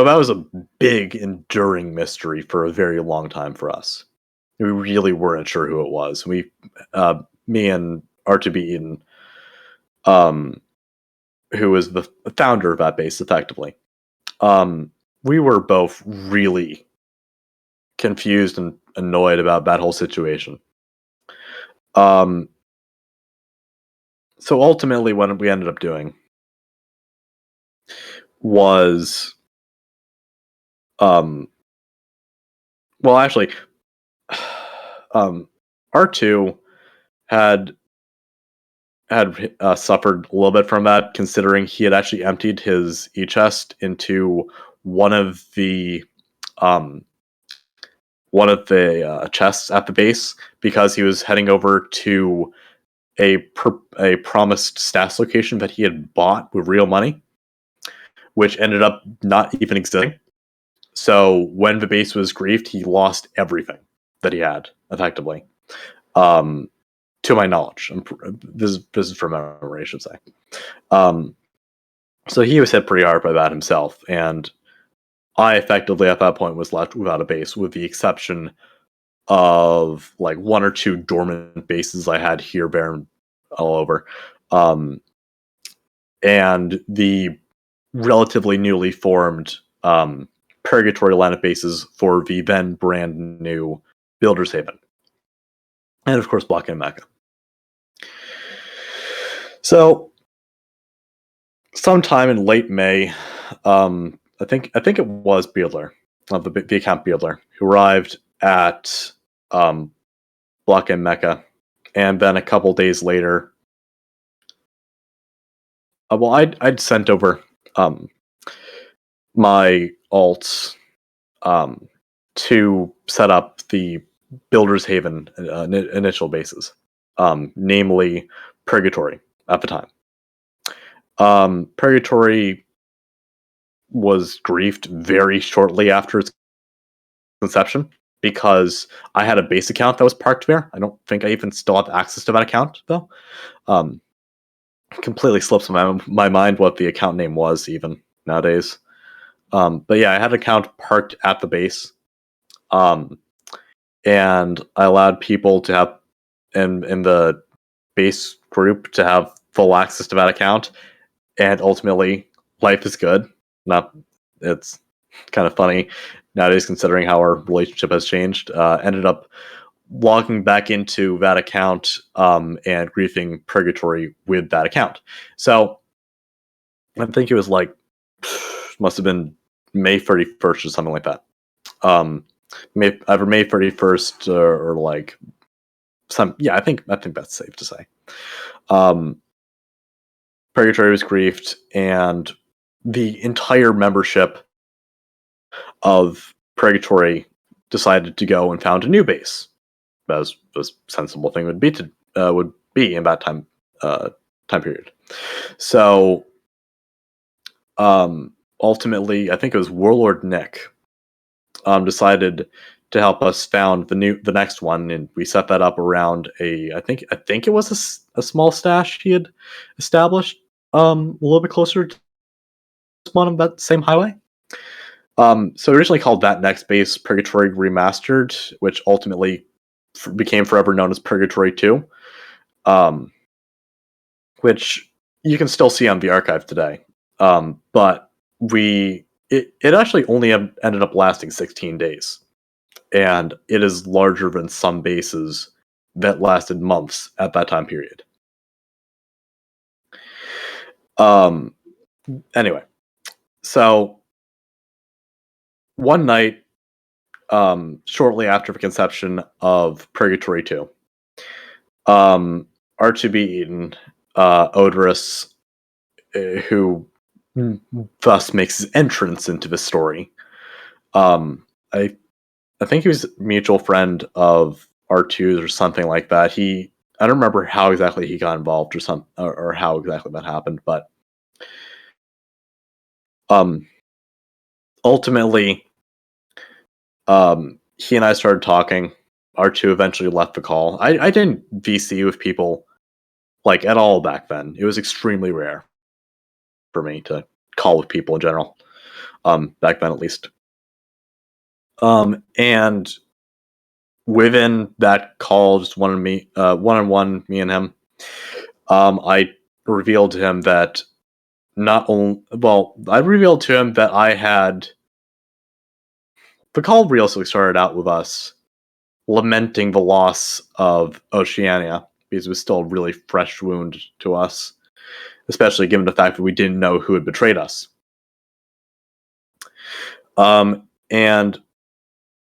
that was a big, enduring mystery for a very long time for us. We really weren't sure who it was. Me and R2B Eden, um, who was the founder of that base, effectively, we were both really confused and annoyed about that whole situation. So ultimately, what we ended up doing was, um, well, actually, R2 had suffered a little bit from that, considering he had actually emptied his e-chest into one of the um, chests at the base because he was heading over to a promised stats location that he had bought with real money, which ended up not even existing. So when the base was griefed, he lost everything that he had, effectively. To my knowledge, this is from memory, I should say. So he was hit pretty hard by that himself, and I effectively at that point was left without a base, with the exception of like one or two dormant bases I had here, there, and all over, and the relatively newly formed Purgatory line of bases for the then brand new Builder's Haven, and of course Block and Mecca. So sometime in late May, I think it was Beardler, of the account Beardler, who arrived at Block and Mecca, and then a couple days later, well, I'd sent over my alts to set up the Builder's Haven initial bases, namely Purgatory at the time. Purgatory was griefed very shortly after its conception because I had a base account that was parked there. I don't think I even still have access to that account, though. Completely slips my mind what the account name was even nowadays. But yeah, I had an account parked at the base. And I allowed people to have in the base group to have full access to that account. And ultimately, life is good. Not It's kind of funny nowadays considering how our relationship has changed. Ended up logging back into that account and griefing Purgatory with that account. So I think it was like must have been May 31st or something like that. Either May 31st or like I think that's safe to say. Purgatory was griefed, and the entire membership of Purgatory decided to go and found a new base, as a sensible thing would be in that time period. So, ultimately, I think it was Warlord Nick decided to help us found the next one, and we set that up around I think it was a small stash he had established a little bit closer to one of that same highway. So originally called that next base Purgatory Remastered, which ultimately became forever known as Purgatory 2, which you can still see on the archive today. But it actually only ended up lasting 16 days. And it is larger than some bases that lasted months at that time period. Anyway, so one night, shortly after the conception of Purgatory 2, R2B Eden, Odorous, who thus makes his entrance into the story, I think he was a mutual friend of R2's or something like that. I don't remember how exactly he got involved or how exactly that happened, but ultimately He and I started talking. R2 eventually left the call. I didn't VC with people like at all back then. It was extremely rare for me to call with people in general. Back then at least. And within that call, just one on one, me and him, I revealed to him that I revealed to him that I had the call realistically started out with us lamenting the loss of Oceania because it was still a really fresh wound to us, especially given the fact that we didn't know who had betrayed us. And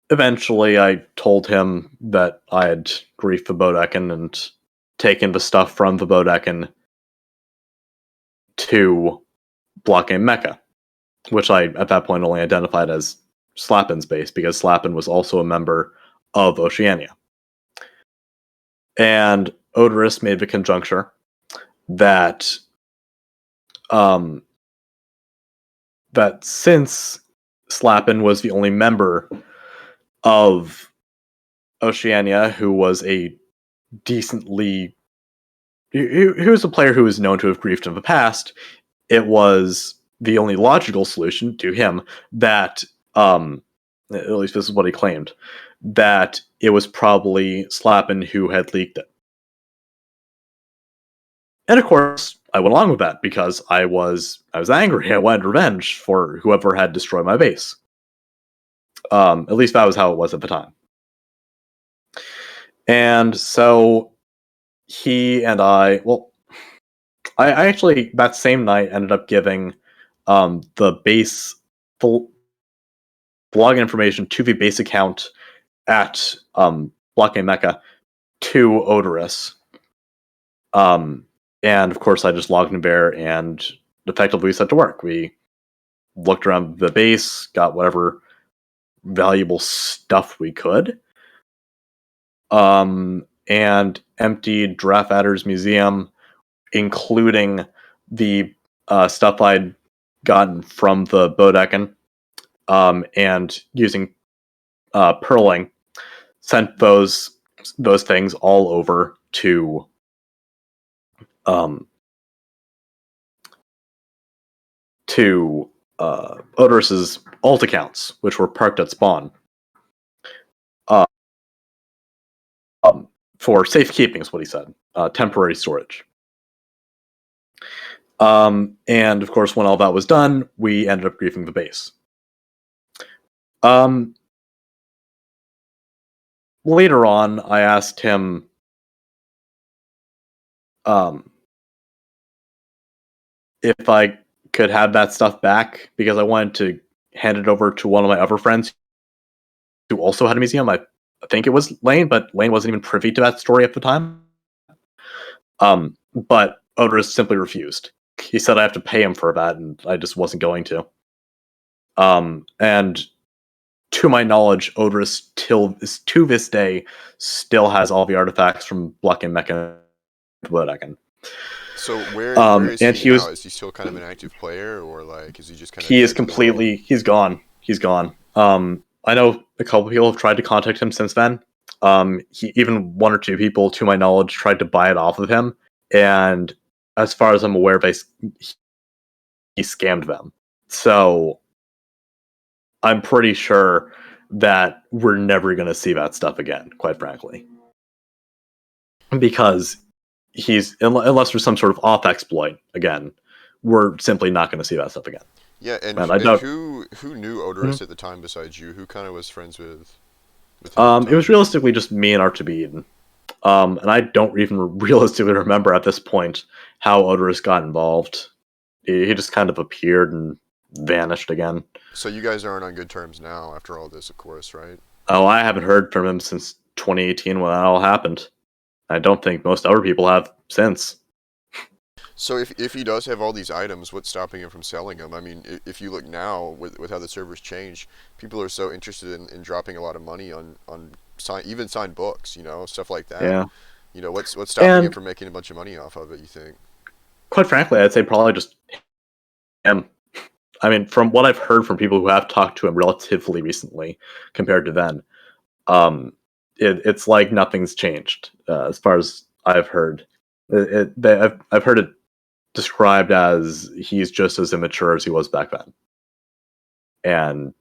eventually I told him that I had griefed the Bodekin and taken the stuff from the Bodekin to blockade Mecca, which I at that point only identified as Slappin's base because Slappin was also a member of Oceania. And Odorous made the conjuncture that that since Slappin was the only member of Oceania who was a decently who was a player who was known to have griefed in the past, it was the only logical solution to him that at least this is what he claimed, that it was probably Slappin who had leaked it. And of course, I went along with that because I was angry. I wanted revenge for whoever had destroyed my base. At least that was how it was at the time. And so he and I actually that same night ended up giving the base full blog information to the base account at Blockade Mecca to Odorous. And of course, I just logged in there and effectively set to work. We looked around the base, got whatever valuable stuff we could, and emptied Giraffe Adder's museum, including the stuff I'd gotten from the Bodekin, and using purling, sent those things all over to Odorous's alt accounts, which were parked at spawn, uh, for safekeeping, is what he said, temporary storage. And of course, when all that was done, we ended up griefing the base. Later on, I asked him if I could have that stuff back because I wanted to hand it over to one of my other friends who also had a museum. I think it was Lane, but Lane wasn't even privy to that story at the time. But Odorous simply refused. He said I have to pay him for that, and I just wasn't going to. And to my knowledge, Odorous to this day still has all the artifacts from Block and Mecca Bodekin. So where is and he he now? was Is he still kind of an active player, or like is he just kind of he is dead to the world? completely he's gone. He's gone. I know a couple people have tried to contact him since then. Even one or two people, to my knowledge, tried to buy it off of him, and as far as I'm aware, he scammed them. So I'm pretty sure that we're never going to see that stuff again, quite frankly, because unless there's some sort of off exploit again, we're simply not going to see that stuff again. Yeah, And I and don't. who knew Mhm. Odorous at the time besides you? Who kind of was friends with him at the It was time? realistically just me and Archibald. And I don't even realistically remember at this point how Odorous got involved. He just kind of appeared and vanished again. So you guys aren't on good terms now after all this, of course, right? Oh, I haven't heard from him since 2018 when that all happened. I don't think most other people have since. So if he does have all these items, what's stopping him from selling them? I mean, if you look now with how the servers change, people are so interested in dropping a lot of money on even signed books, stuff like that. Yeah. What's stopping him And from making a bunch of money off of it? You think? quite frankly, I'd say probably just him. I mean, from what I've heard from people who have talked to him relatively recently compared to then, um, it's like nothing's changed as far as I've heard. I've heard it described as he's just as immature as he was back then, and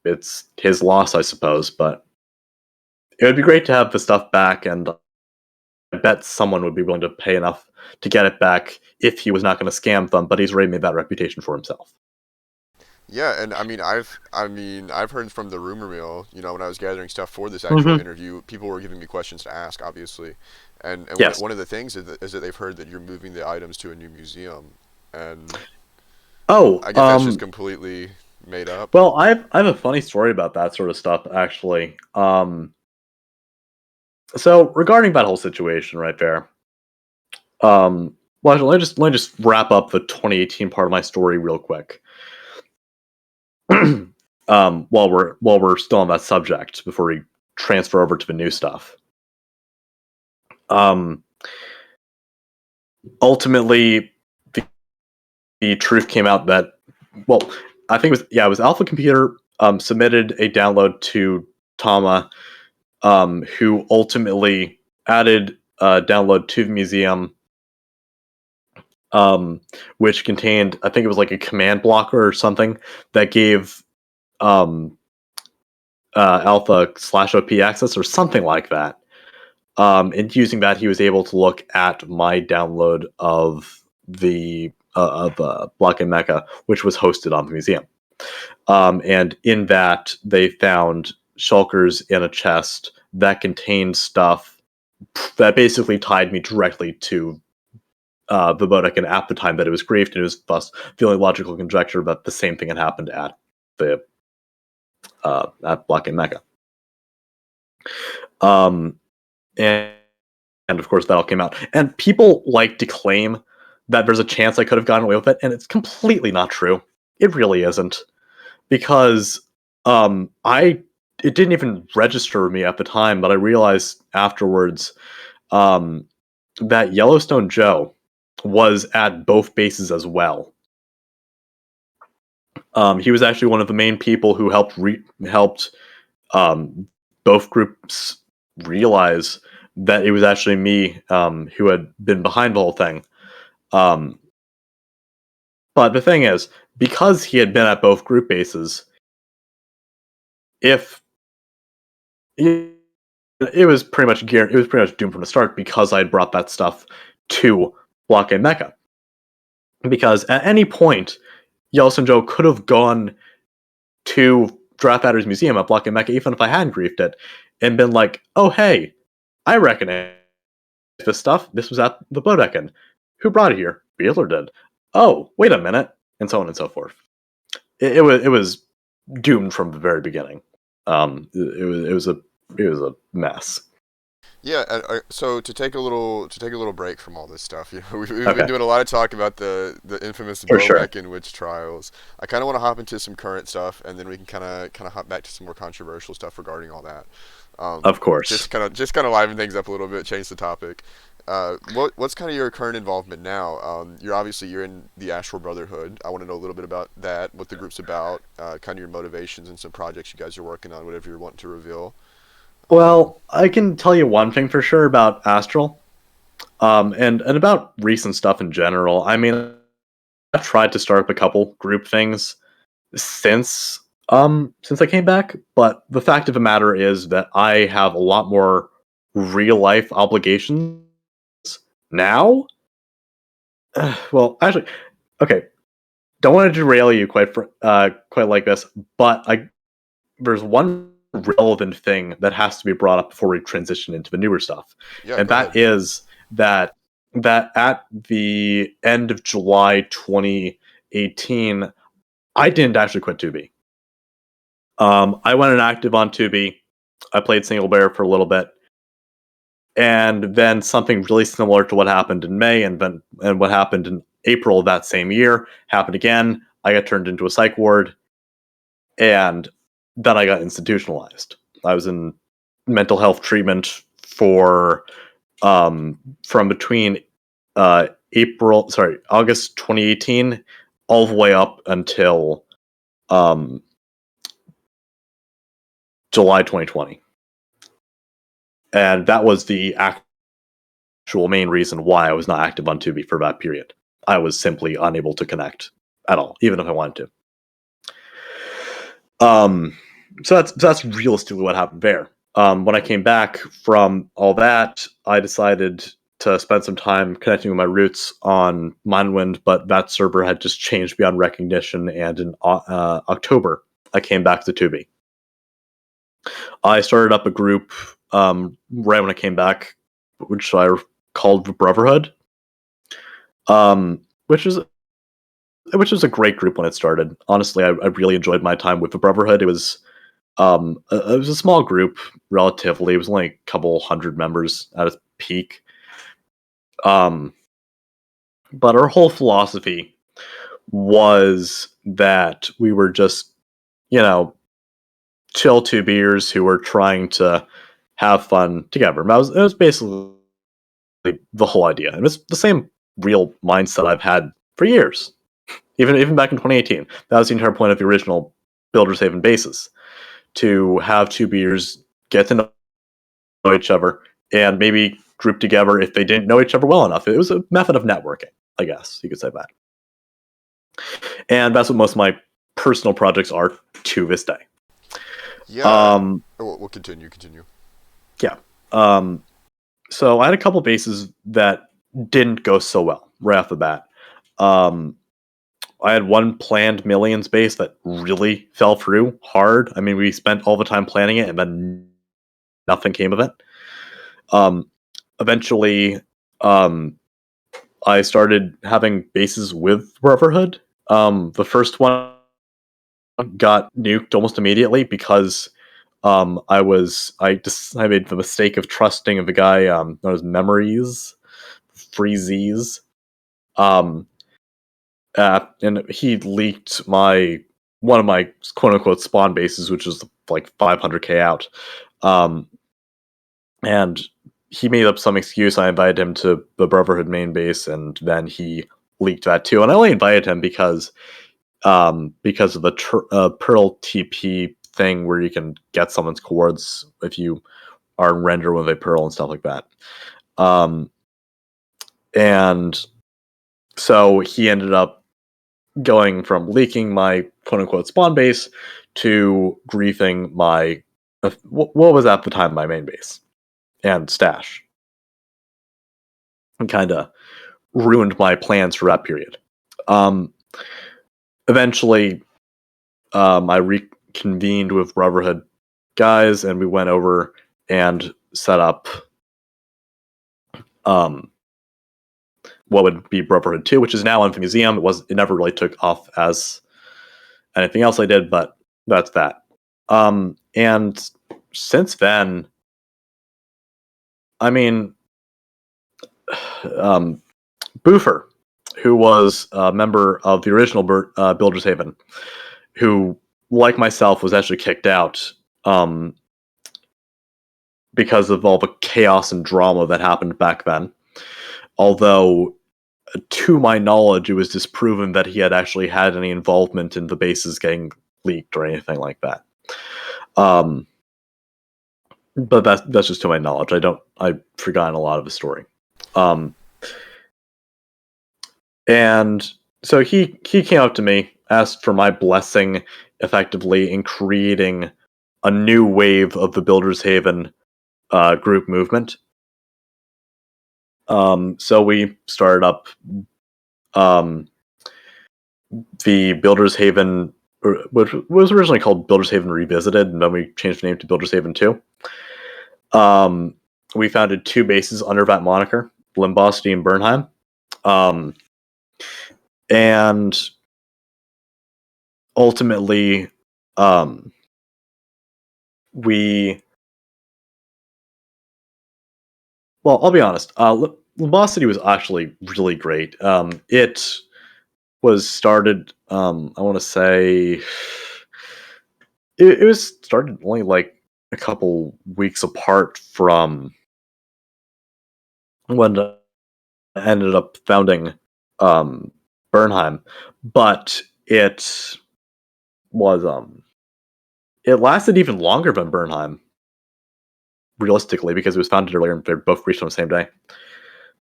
it's his loss, I suppose. But it would be great to have the stuff back, and I bet someone would be willing to pay enough to get it back if he was not going to scam them. But he's already made that reputation for himself. Yeah, and I've heard from the rumor mill. You know, when I was gathering stuff for this actual Mm-hmm. interview, people were giving me questions to ask, obviously, and Yes. one of the things is that they've heard that you're moving the items to a new museum, and Oh, I guess that's just completely made up. well, I have a funny story about that sort of stuff actually. So regarding that whole situation right there, well, let me just wrap up the 2018 part of my story real quick. While we're still on that subject before we transfer over to the new stuff. Um, ultimately, the truth came out that, well, I think it was Alpha Computer submitted a download to Tama, who ultimately added a download to the museum, which contained, I think it was like a command blocker or something that gave um, Alpha/OP access or something like that. And using that, he was able to look at my download of the Block and Mecha, which was hosted on the museum. And in that, they found shulkers in a chest that contained stuff that basically tied me directly to the Bodekin at the time that it was grieved, and it was thus the only logical conjecture that the same thing had happened the at Block and Mecha. Um, and and of course that all came out. And people like to claim that there's a chance I could have gotten away with it, and it's completely not true. It really isn't, because I it didn't even register with me at the time, but I realized afterwards um, that Yellowstone Joe was at both bases as well. He was actually one of the main people who helped um, both groups realize that it was actually me who had been behind the whole thing. Um, but the thing is, because he had been at both group bases, if it was pretty much it was pretty much doomed from the start because I had brought that stuff to Block and Mecha. Because at any point, Yellowstone Joe could have gone to Draft Adder's museum at Block and Mecha, even if I hadn't griefed it, and been like, "Oh hey, I recognize this stuff. This was at the Bodekin. Who brought it here? Beardler did. Oh, wait a minute," and so on and so forth. It was doomed from the very beginning. It was a mess. Yeah, so to take a little break from all this stuff, you know, we've been Okay, doing a lot of talk about the infamous for sure. Bobeck and witch trials. I kind of want to hop into some current stuff, and then we can kind of hop back to some more controversial stuff regarding all that. Of course. Just kind of liven things up a little bit, change the topic. What's kind of your current involvement now? You're in the Astral Brotherhood. I want to know a little bit about that, what the group's about, kind of your motivations and some projects you guys are working on, whatever you're wanting to reveal. Well, I can tell you one thing for sure about Astral, and about recent stuff in general. I mean, I've tried to start up a couple group things since I came back, but the fact of the matter is that I have a lot more real life obligations now. Well, actually, okay. Don't want to derail you quite like this, but I there's one relevant thing that has to be brought up before we transition into the newer stuff, Yeah, and go that ahead. is that at the end of July 2018, I didn't actually quit 2B. I went inactive on 2B. I played single player for a little bit, and then something really similar to what happened in May and what happened in April of that same year happened again. I got turned into a psych ward, and then I got institutionalized. I was in mental health treatment for from between August 2018 all the way up until July 2020. And that was the actual main reason why I was not active on Tubi for that period. I was simply unable to connect at all, even if I wanted to. So that's realistically what happened there. When I came back from all that, I decided to spend some time connecting with my roots on Mindwind, but that server had just changed beyond recognition, and in October, I came back to Tubi. I started up a group right when I came back, which I called the Brotherhood, which is a great group when it started. Honestly, I really enjoyed my time with the Brotherhood. It was a small group, relatively. It was only a couple hundred members at its peak. But our whole philosophy was that we were just, chill two beers who were trying to have fun together. It was basically the whole idea. And it's the same real mindset I've had for years. Even back in 2018. That was the entire point of the original Builders Haven bases. To have two beers, get to know each other, and maybe group together if they didn't know each other well enough. It was a method of networking, I guess you could say that. And that's what most of my personal projects are to this day. Yeah. We'll continue. Yeah. So I had a couple bases that didn't go so well right off the bat. I had one planned millions base that really fell through hard. I mean, we spent all the time planning it, and then nothing came of it. Eventually, I started having bases with Brotherhood. The first one got nuked almost immediately because I made the mistake of trusting the guy known as Memories, Freezies. And he leaked one of my quote unquote spawn bases, which was like 500k out. And he made up some excuse. I invited him to the Brotherhood main base, and then he leaked that too. And I only invited him because of the Pearl TP thing, where you can get someone's coords if you are in render when they Pearl and stuff like that. And so he ended up going from leaking my quote unquote spawn base to griefing my what was at the time my main base and stash, and kind of ruined my plans for that period. Eventually, I reconvened with Brotherhood guys, and we went over and set up what would be Brotherhood 2, which is now in the museum. It never really took off as anything else I did, but that's that. And since then, I mean, Boofer, who was a member of the original Builders Haven, who, like myself, was actually kicked out because of all the chaos and drama that happened back then. Although, to my knowledge, it was disproven that he had actually had any involvement in the bases getting leaked or anything like that. But that's just to my knowledge. I've forgotten a lot of the story. And so he came up to me, asked for my blessing, effectively, in creating a new wave of the Builders Haven group movement. So we started up the Builders Haven, which was originally called Builders Haven Revisited, and then we changed the name to Builders Haven 2. We founded two bases under that moniker, Limbosity and Bernheim. And ultimately, well, I'll be honest, Limbosity was actually really great. It was started, I want to say, it was started only like a couple weeks apart from when I ended up founding Bernheim, but it was it lasted even longer than Bernheim, realistically, because it was founded earlier and they both reached on the same day.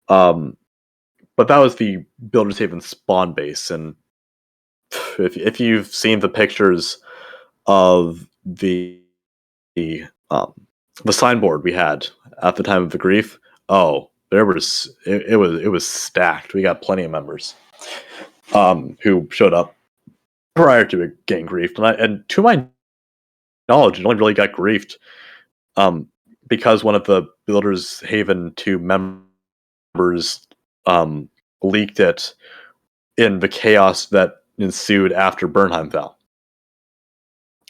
But that was the Builders Haven spawn base, and if you've seen the pictures of the um, the signboard we had at the time of the grief, oh, it was stacked. We got plenty of members who showed up prior to it getting griefed, and to my knowledge, it only really got griefed um, because one of the Builders Haven 2 members leaked it in the chaos that ensued after Bernheim fell.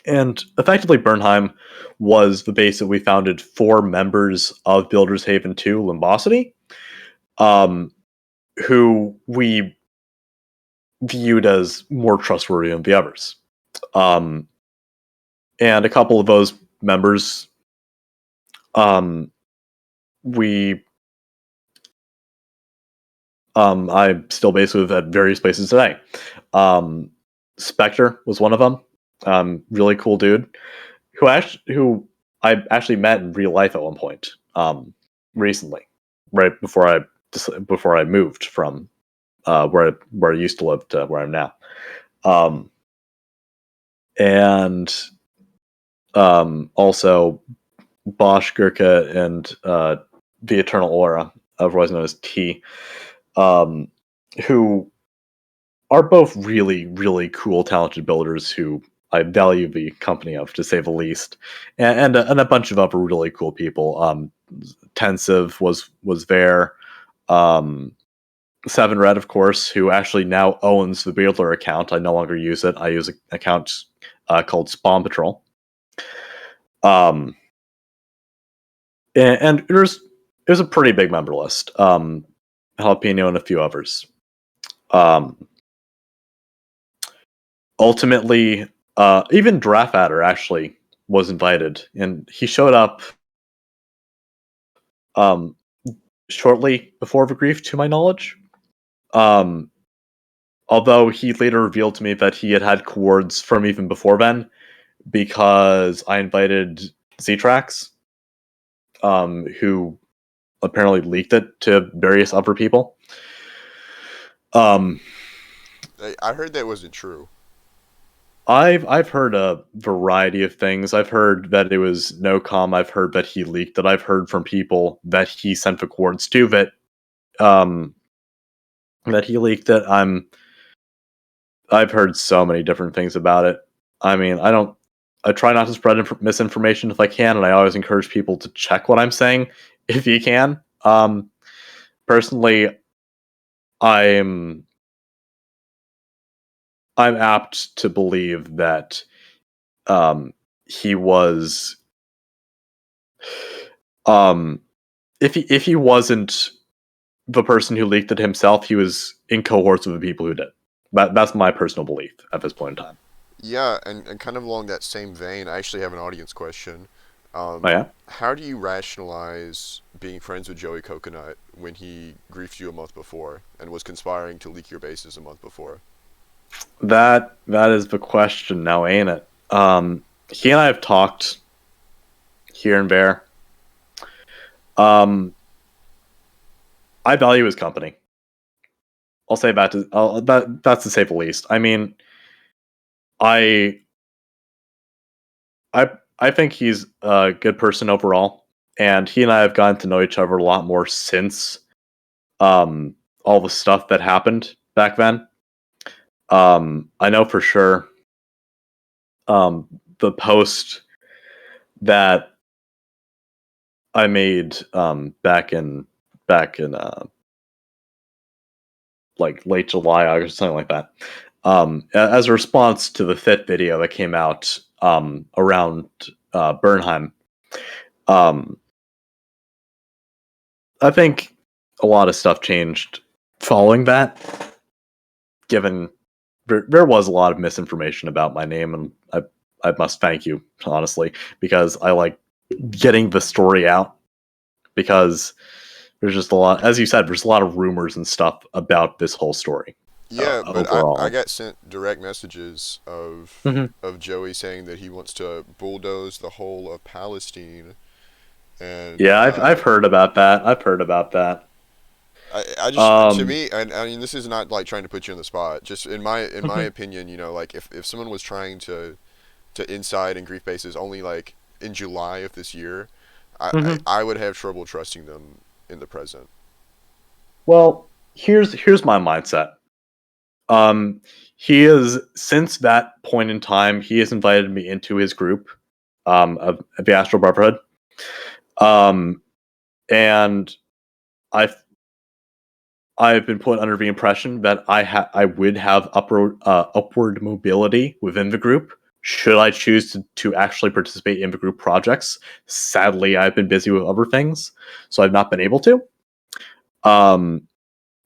And effectively, Bernheim was the base that we founded for members of Builders Haven 2 Limbosity, who we viewed as more trustworthy than the others. And a couple of those members, we I still base with at various places today. Spectre was one of them. Really cool dude who I actually met in real life at one point. Recently, right before I moved from where I used to live to where I'm now. And also Bosch, Gurkha, and the Eternal Aura, otherwise known as T, who are both really, really cool, talented builders who I value the company of, to say the least, and a bunch of other really cool people. Tensive was there. Seven Red, of course, who actually now owns the Beardler account. I no longer use it. I use an account called Spawn Patrol. And it was a pretty big member list. Jalapeno and a few others. Ultimately, even Draft Adder actually was invited, and he showed up shortly before the grief, to my knowledge. Although he later revealed to me that he had cords from even before then, because I invited Z-Trax, who apparently leaked it to various other people. I heard that wasn't true. I've heard a variety of things. I've heard that it was no com. I've heard that he leaked it. I've heard from people that he sent the cords to that that he leaked it. I've heard so many different things about it. I mean, I try not to spread misinformation if I can, and I always encourage people to check what I'm saying if you can. Personally, I'm apt to believe that he was if he wasn't the person who leaked it himself, he was in cohorts with the people who did. That's my personal belief at this point in time. Yeah, and kind of along that same vein, I actually have an audience question. Oh yeah, How do you rationalize being friends with Joey Coconut when he griefed you a month before and was conspiring to leak your bases a month before? that is the question now, ain't it? He and I have talked here and there. I value his company. I'll say that's to say the least. I mean, I I think he's a good person overall, and he and I have gotten to know each other a lot more since all the stuff that happened back then. I know for sure the post that I made back in like late July, August, something like that. As a response to the Fit video that came out around Bernheim, um, I think a lot of stuff changed following that. Given there was a lot of misinformation about my name, and I must thank you honestly, because I like getting the story out, because there's just a lot, as you said, there's a lot of rumors and stuff about this whole story. Yeah, but I overall. got sent direct messages Hmm. of Joey saying that he wants to bulldoze the whole of Palestine, and Yeah, I've heard about that. I've heard about that. I just to Um, me, and I mean this is not like trying to put you on the spot. Just in my mhm, opinion, like if someone was trying to inside and grief bases only like in July of this year, mhm. I would have trouble trusting them in the present. Well, here's my mindset. Um, he is since that point in time, he has invited me into his group, of the Astral Brotherhood. Um, and I've I've been put under the impression that I would have upward mobility within the group should I choose to actually participate in the group projects. Sadly, I've been busy with other things, so I've not been able to. Um,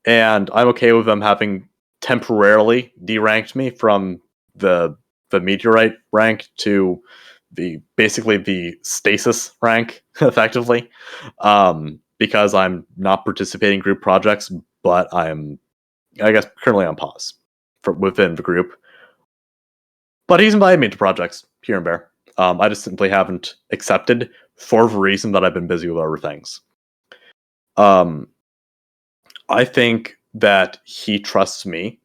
and I'm okay with them having temporarily deranked me from the the meteorite rank to the basically the stasis rank, effectively, because I'm not participating in group projects, but I'm, I guess, currently on pause for within the group. But he's invited me to projects here and there. I just simply haven't accepted for the reason that I've been busy with other things. Um, I think that he trusts me.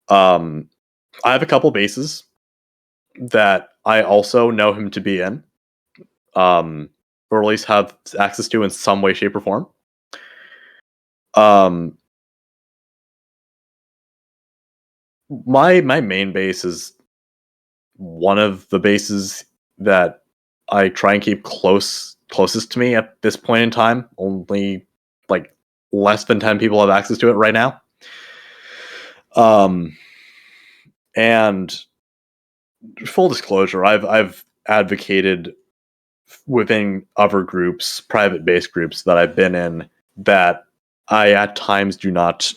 Um, I have a couple bases that I also know him to be in, or at least have access to in some way, shape, or form. Um, my main base is one of the bases that I try and keep closest to me at this point in time. Only like less than 10 people have access to it right now. Um, and full disclosure, I've advocated within other groups, private based groups that I've been in, that I at times do not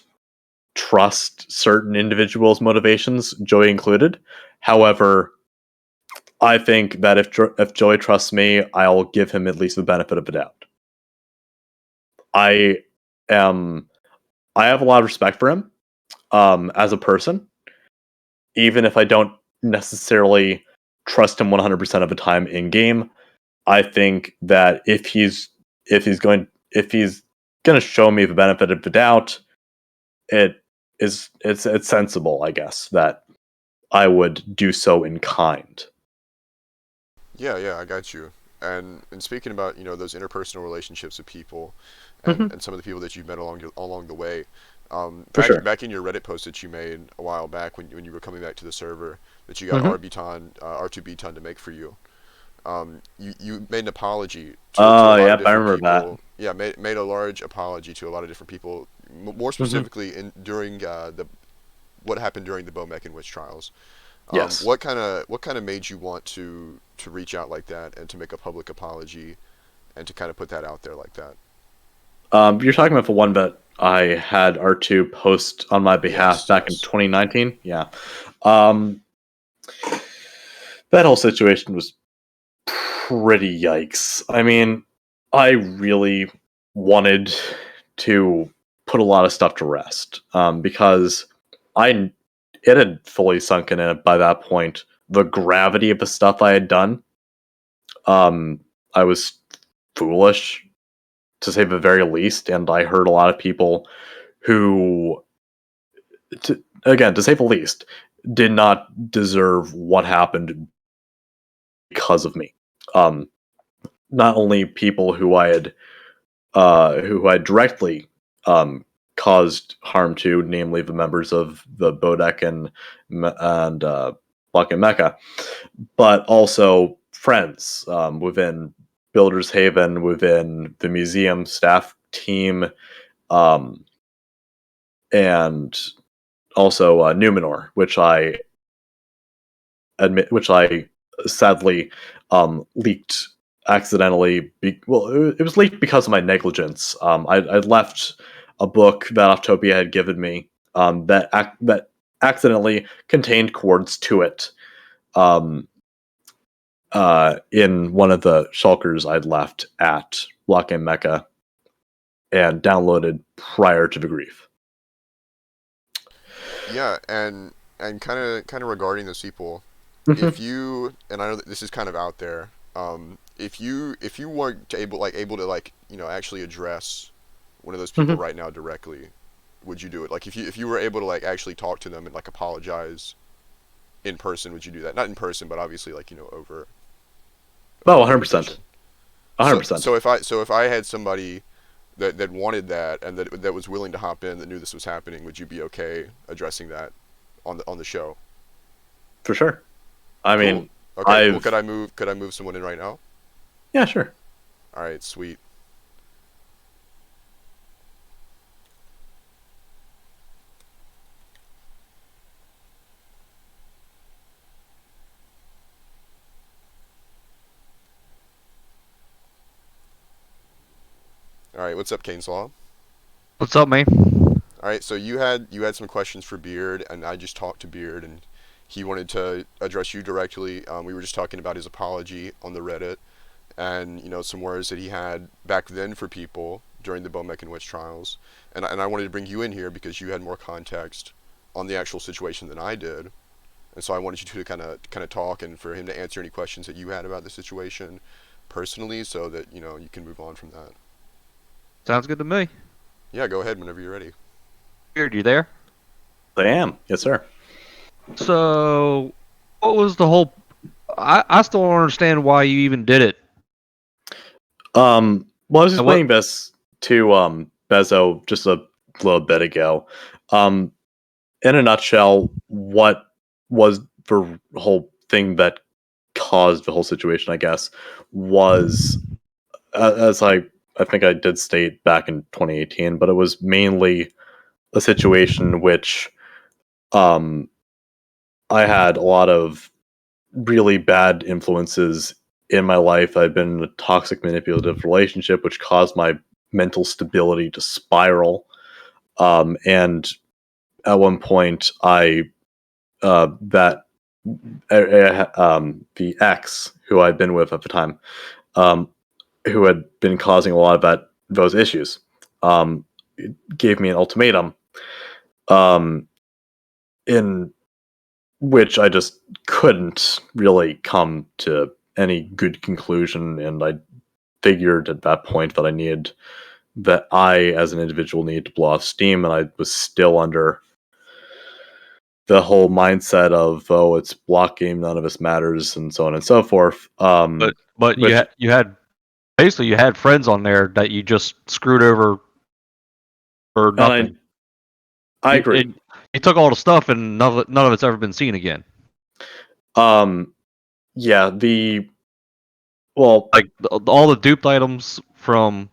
trust certain individuals' motivations, Joey included. However, I think that if Joey trusts me, I'll give him at least the benefit of the doubt. I am I have a lot of respect for him, as a person, even if I don't necessarily trust him 100% of the time in game. I think that if he's going to show me the benefit of the doubt, it's sensible, I guess, that I would do so in kind. Yeah, yeah, I got you. And speaking about those interpersonal relationships with people, Hmm. and some of the people that you've met along the way, For sure. back in your Reddit post that you made a while back when you were coming back to the server, that you got Hmm. R2B ton to make for you. You made an apology to a Oh, lot of yep, I different remember that. people. Yeah, made a large apology to a lot of different people. More Hmm. specifically, in during the what happened during the Bomek and Witch trials. Yes. What kind of made you want to reach out like that and to make a public apology and to kind of put that out there like that? You're talking about the one that I had R2 post on my behalf Yes, back in yes. 2019. Yeah. Um, that whole situation was pretty yikes. I mean, I really wanted to put a lot of stuff to rest, because I it had fully sunken in by that point the gravity of the stuff I had done. I was foolish, to say the very least, and I hurt a lot of people who, again, to say the least, did not deserve what happened because of me. Um, Not only people who I directly, um, caused harm to, namely the members of the Bodek and Buck and Mecca, but also friends, within Builders Haven, within the museum staff team, um, and also Numenor, which I sadly, leaked accidentally. It was leaked because of my negligence. I left a book that Optopia had given me, that accidentally contained chords to it, um, in one of the shulkers I'd left at Block and Mecca and downloaded prior to the grief. Yeah, and kind of regarding those people, if Hmm. you, and I know that this is kind of out there, if you weren't able to actually address one of those people Hmm. right now directly, would you do it? Like if you were able to actually talk to them and apologize in person, would you do that? Not in person, but obviously over Oh, communication. 100%. So 100%. so if I had somebody that wanted that and that was willing to hop in, that knew this was happening, would you be okay addressing that on the show? For sure. I Cool. mean, Okay, cool. Could I've I move someone in right now? yeah, sure. All right, sweet. All right, what's up, caineslaw? What's up, man? All right, so you had some questions for Beard, and I just talked to Beard, and he wanted to address you directly. We were just talking about his apology on the Reddit, and some words that he had back then for people during the Bomek and Witch trials, and I wanted to bring you in here because you had more context on the actual situation than I did, and so I wanted you to kind of talk and for him to answer any questions that you had about the situation personally, so that you can move on from that. Sounds good to me. Yeah, go ahead whenever you're ready. Weird, you there? I am. Yes, sir. So, what was the whole? I still don't understand why you even did it. Well, I was And what? explaining this to Bezo just a little bit ago. Um, in a nutshell, what was the whole thing that caused the whole situation, I guess, was as I think I did state back in 2018, but it was mainly a situation which um I had a lot of really bad influences in my life. I've been in a toxic manipulative relationship which caused my mental stability to spiral. And at one point I that the ex who I'd been with at the time, um, who had been causing a lot of those issues, um, gave me an ultimatum, um, in which I just couldn't really come to any good conclusion, and I figured at that point that I, as an individual, needed to blow off steam, and I was still under the whole mindset of, oh, it's block game, none of this matters, and so on and so forth. But Which you had basically you had friends on there that you just screwed over for and nothing. I agree. You took all the stuff and none of it's ever been seen again. Um, yeah, well, Like all the duped items from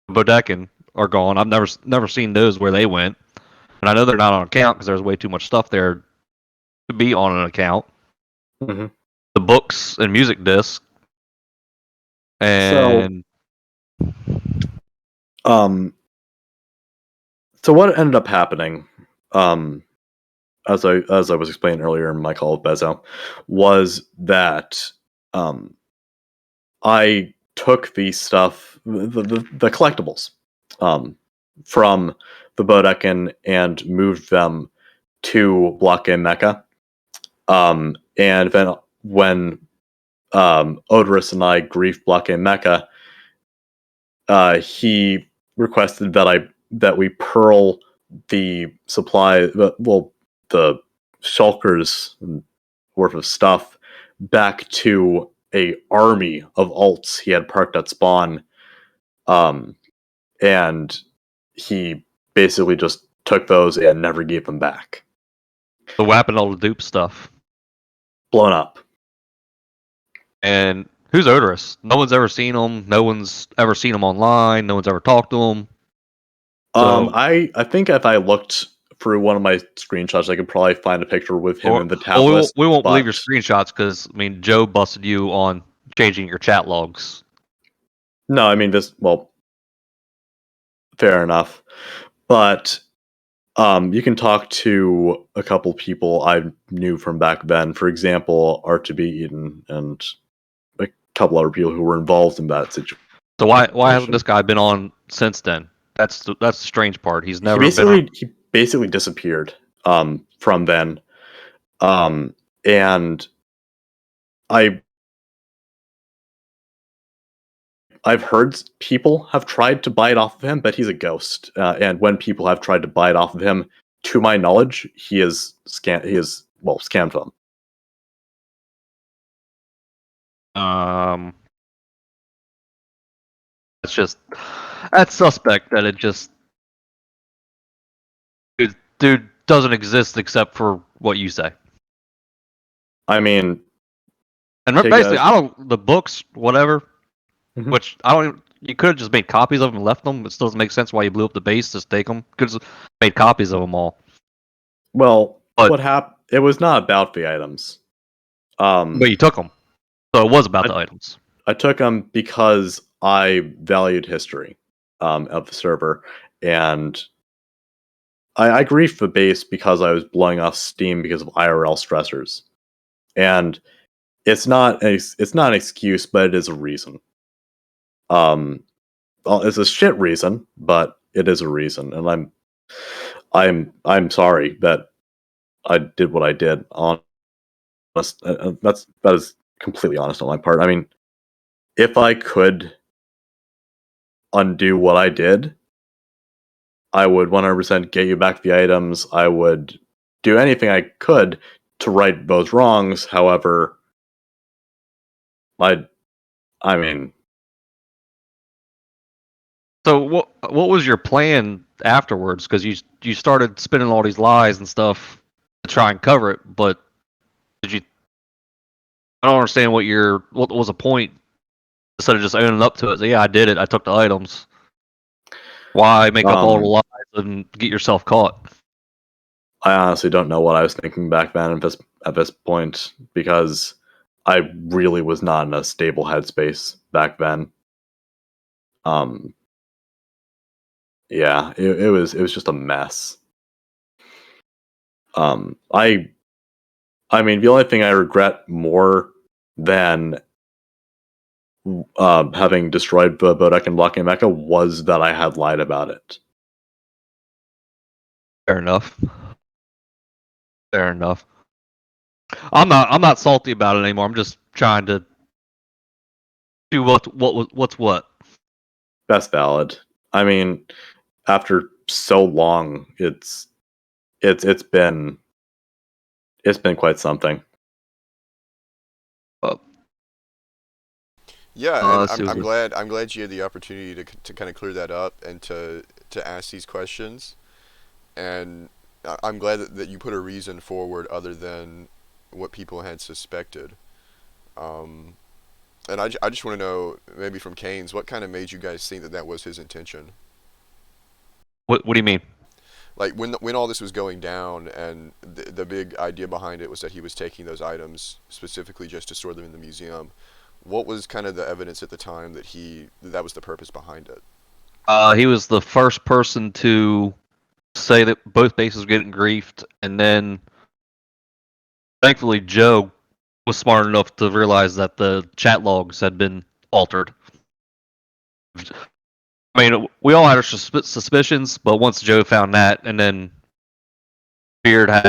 Bodekin are gone. I've never seen those where they went, and I know they're not on account because there's way too much stuff there to be on an account. mhm. The books and music discs So and um, so what ended up happening, um, as I was explaining earlier in my call with Bezo, was that um, I took the collectibles, um, from the Bodekin and moved them to Block Game Mecca. And then when Odorous and I griefed Block Game Mecca, he requested that we pearl the supply, the shulkers worth of stuff back to a army of alts he had parked at spawn, um, and he basically just took those and never gave them back. the WAP and all the dupe stuff. Blown up. And who's Odorous? No one's ever seen him. No one's ever seen him online. No one's ever talked to him. So, I think if I looked through one of my screenshots, I could probably find a picture with him or in the well, tab list. we won't believe your But screenshots because I mean Joe busted you on changing your chat logs. no, I mean this. Well, fair enough. But you can talk to a couple people I knew from back then. For example, R2B Eden and a couple other people who were involved in that situation. So why hasn't this guy been on since then? That's the strange part. He's never been on. He basically disappeared. from then. And I've heard people have tried to buy it off of him, but he's a ghost. And when people have tried to buy it off of him, to my knowledge, he is scammed them. That's suspect that it just dude doesn't exist except for what you say. I mean, and basically, the books, whatever, which I don't. You could have just made copies of them and left them. It still doesn't make sense why you blew up the base. Just take them. Could have made copies of them all. Well, what happened? It was not about the items. But you took them, so it was about the items. I took them because I valued history of the server, and I griefed the base because I was blowing off steam because of IRL stressors, and it's not an excuse, but it is a reason. Well, it's a shit reason, but it is a reason, and I'm sorry that I did what I did. That is completely honest on my part. I mean, if I could undo what I did, I would 100% get you back the items. I would do anything I could to right those wrongs. However, I mean. So what was your plan afterwards? Because you started spinning all these lies and stuff to try and cover it, but did you? I don't understand what was the point instead of just owning up to it. So, yeah, I did it. I took the items. Why make up all the lies and get yourself caught? I honestly don't know what I was thinking back then at this point, because I really was not in a stable headspace back then. Yeah, it was just a mess. I mean, the only thing I regret more than having destroyed the Bodek and blocking Mecha was that I had lied about it. Fair enough. Fair enough. I'm not salty about it anymore. I'm just trying to do what's what. That's valid. I mean, after so long, it's been quite something. Yeah, and I'm glad you had the opportunity to kind of clear that up and to ask these questions, and I'm glad that you put a reason forward other than what people had suspected. And I just want to know, maybe from Kane's, what kind of made you guys think that was his intention? What do you mean? Like when all this was going down, and the big idea behind it was that he was taking those items specifically just to store them in the museum. What was kind of the evidence at the time that was the purpose behind it? He was the first person to say that both bases were getting griefed, and then thankfully Joe was smart enough to realize that the chat logs had been altered. I mean, we all had our suspicions, but once Joe found that, and then Beard had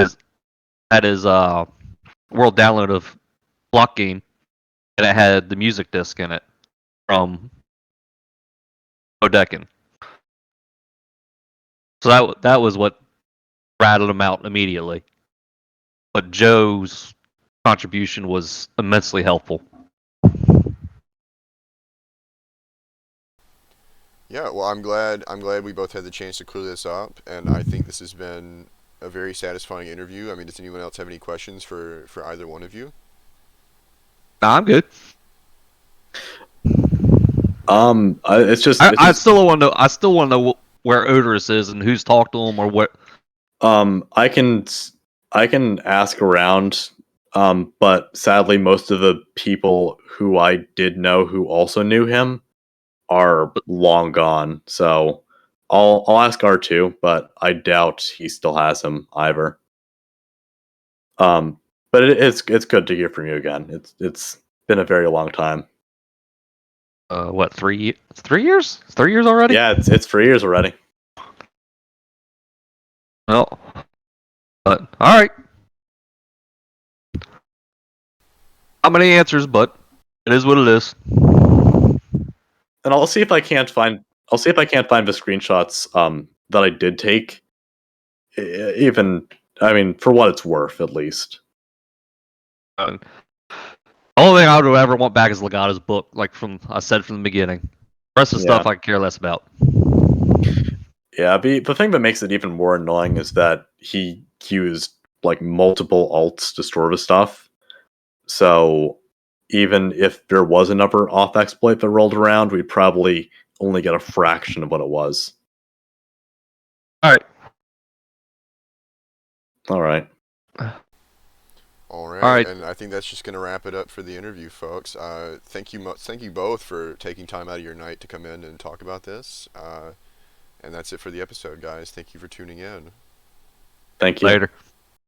his world download of Block Game, and it had the music disc in it from Odekin. So that was what rattled him out immediately. But Joe's contribution was immensely helpful. Yeah, well, I'm glad we both had the chance to clear this up, and I think this has been a very satisfying interview. I mean, does anyone else have any questions for either one of you? Nah, I'm good. I still want to know where Odorous is and who's talked to him or what. I can ask around, but sadly, most of the people who I did know who also knew him are long gone. So I'll ask R2, but I doubt he still has him either. But it's good to hear from you again. It's been a very long time. What, 3 years? 3 years already? Yeah, it's 3 years already. Well, But all right, not many answers, but it is what it is. And I'll see if I can't find. I'll see if I can't find the screenshots that I did take. Even, I mean, for what it's worth, at least. The only thing I would ever want back is Legato's book, like I said from the beginning. The rest of the Yeah. stuff I could care less about. Yeah, the thing that makes it even more annoying is that he used like multiple alts to store the stuff. So even if there was another off exploit that rolled around, we'd probably only get a fraction of what it was. All right. All right. All right, All right. and I think that's just gonna wrap it up for the interview, folks. Thank you both for taking time out of your night to come in and talk about this. And that's it for the episode, guys. Thank you for tuning in. Thank you. Later.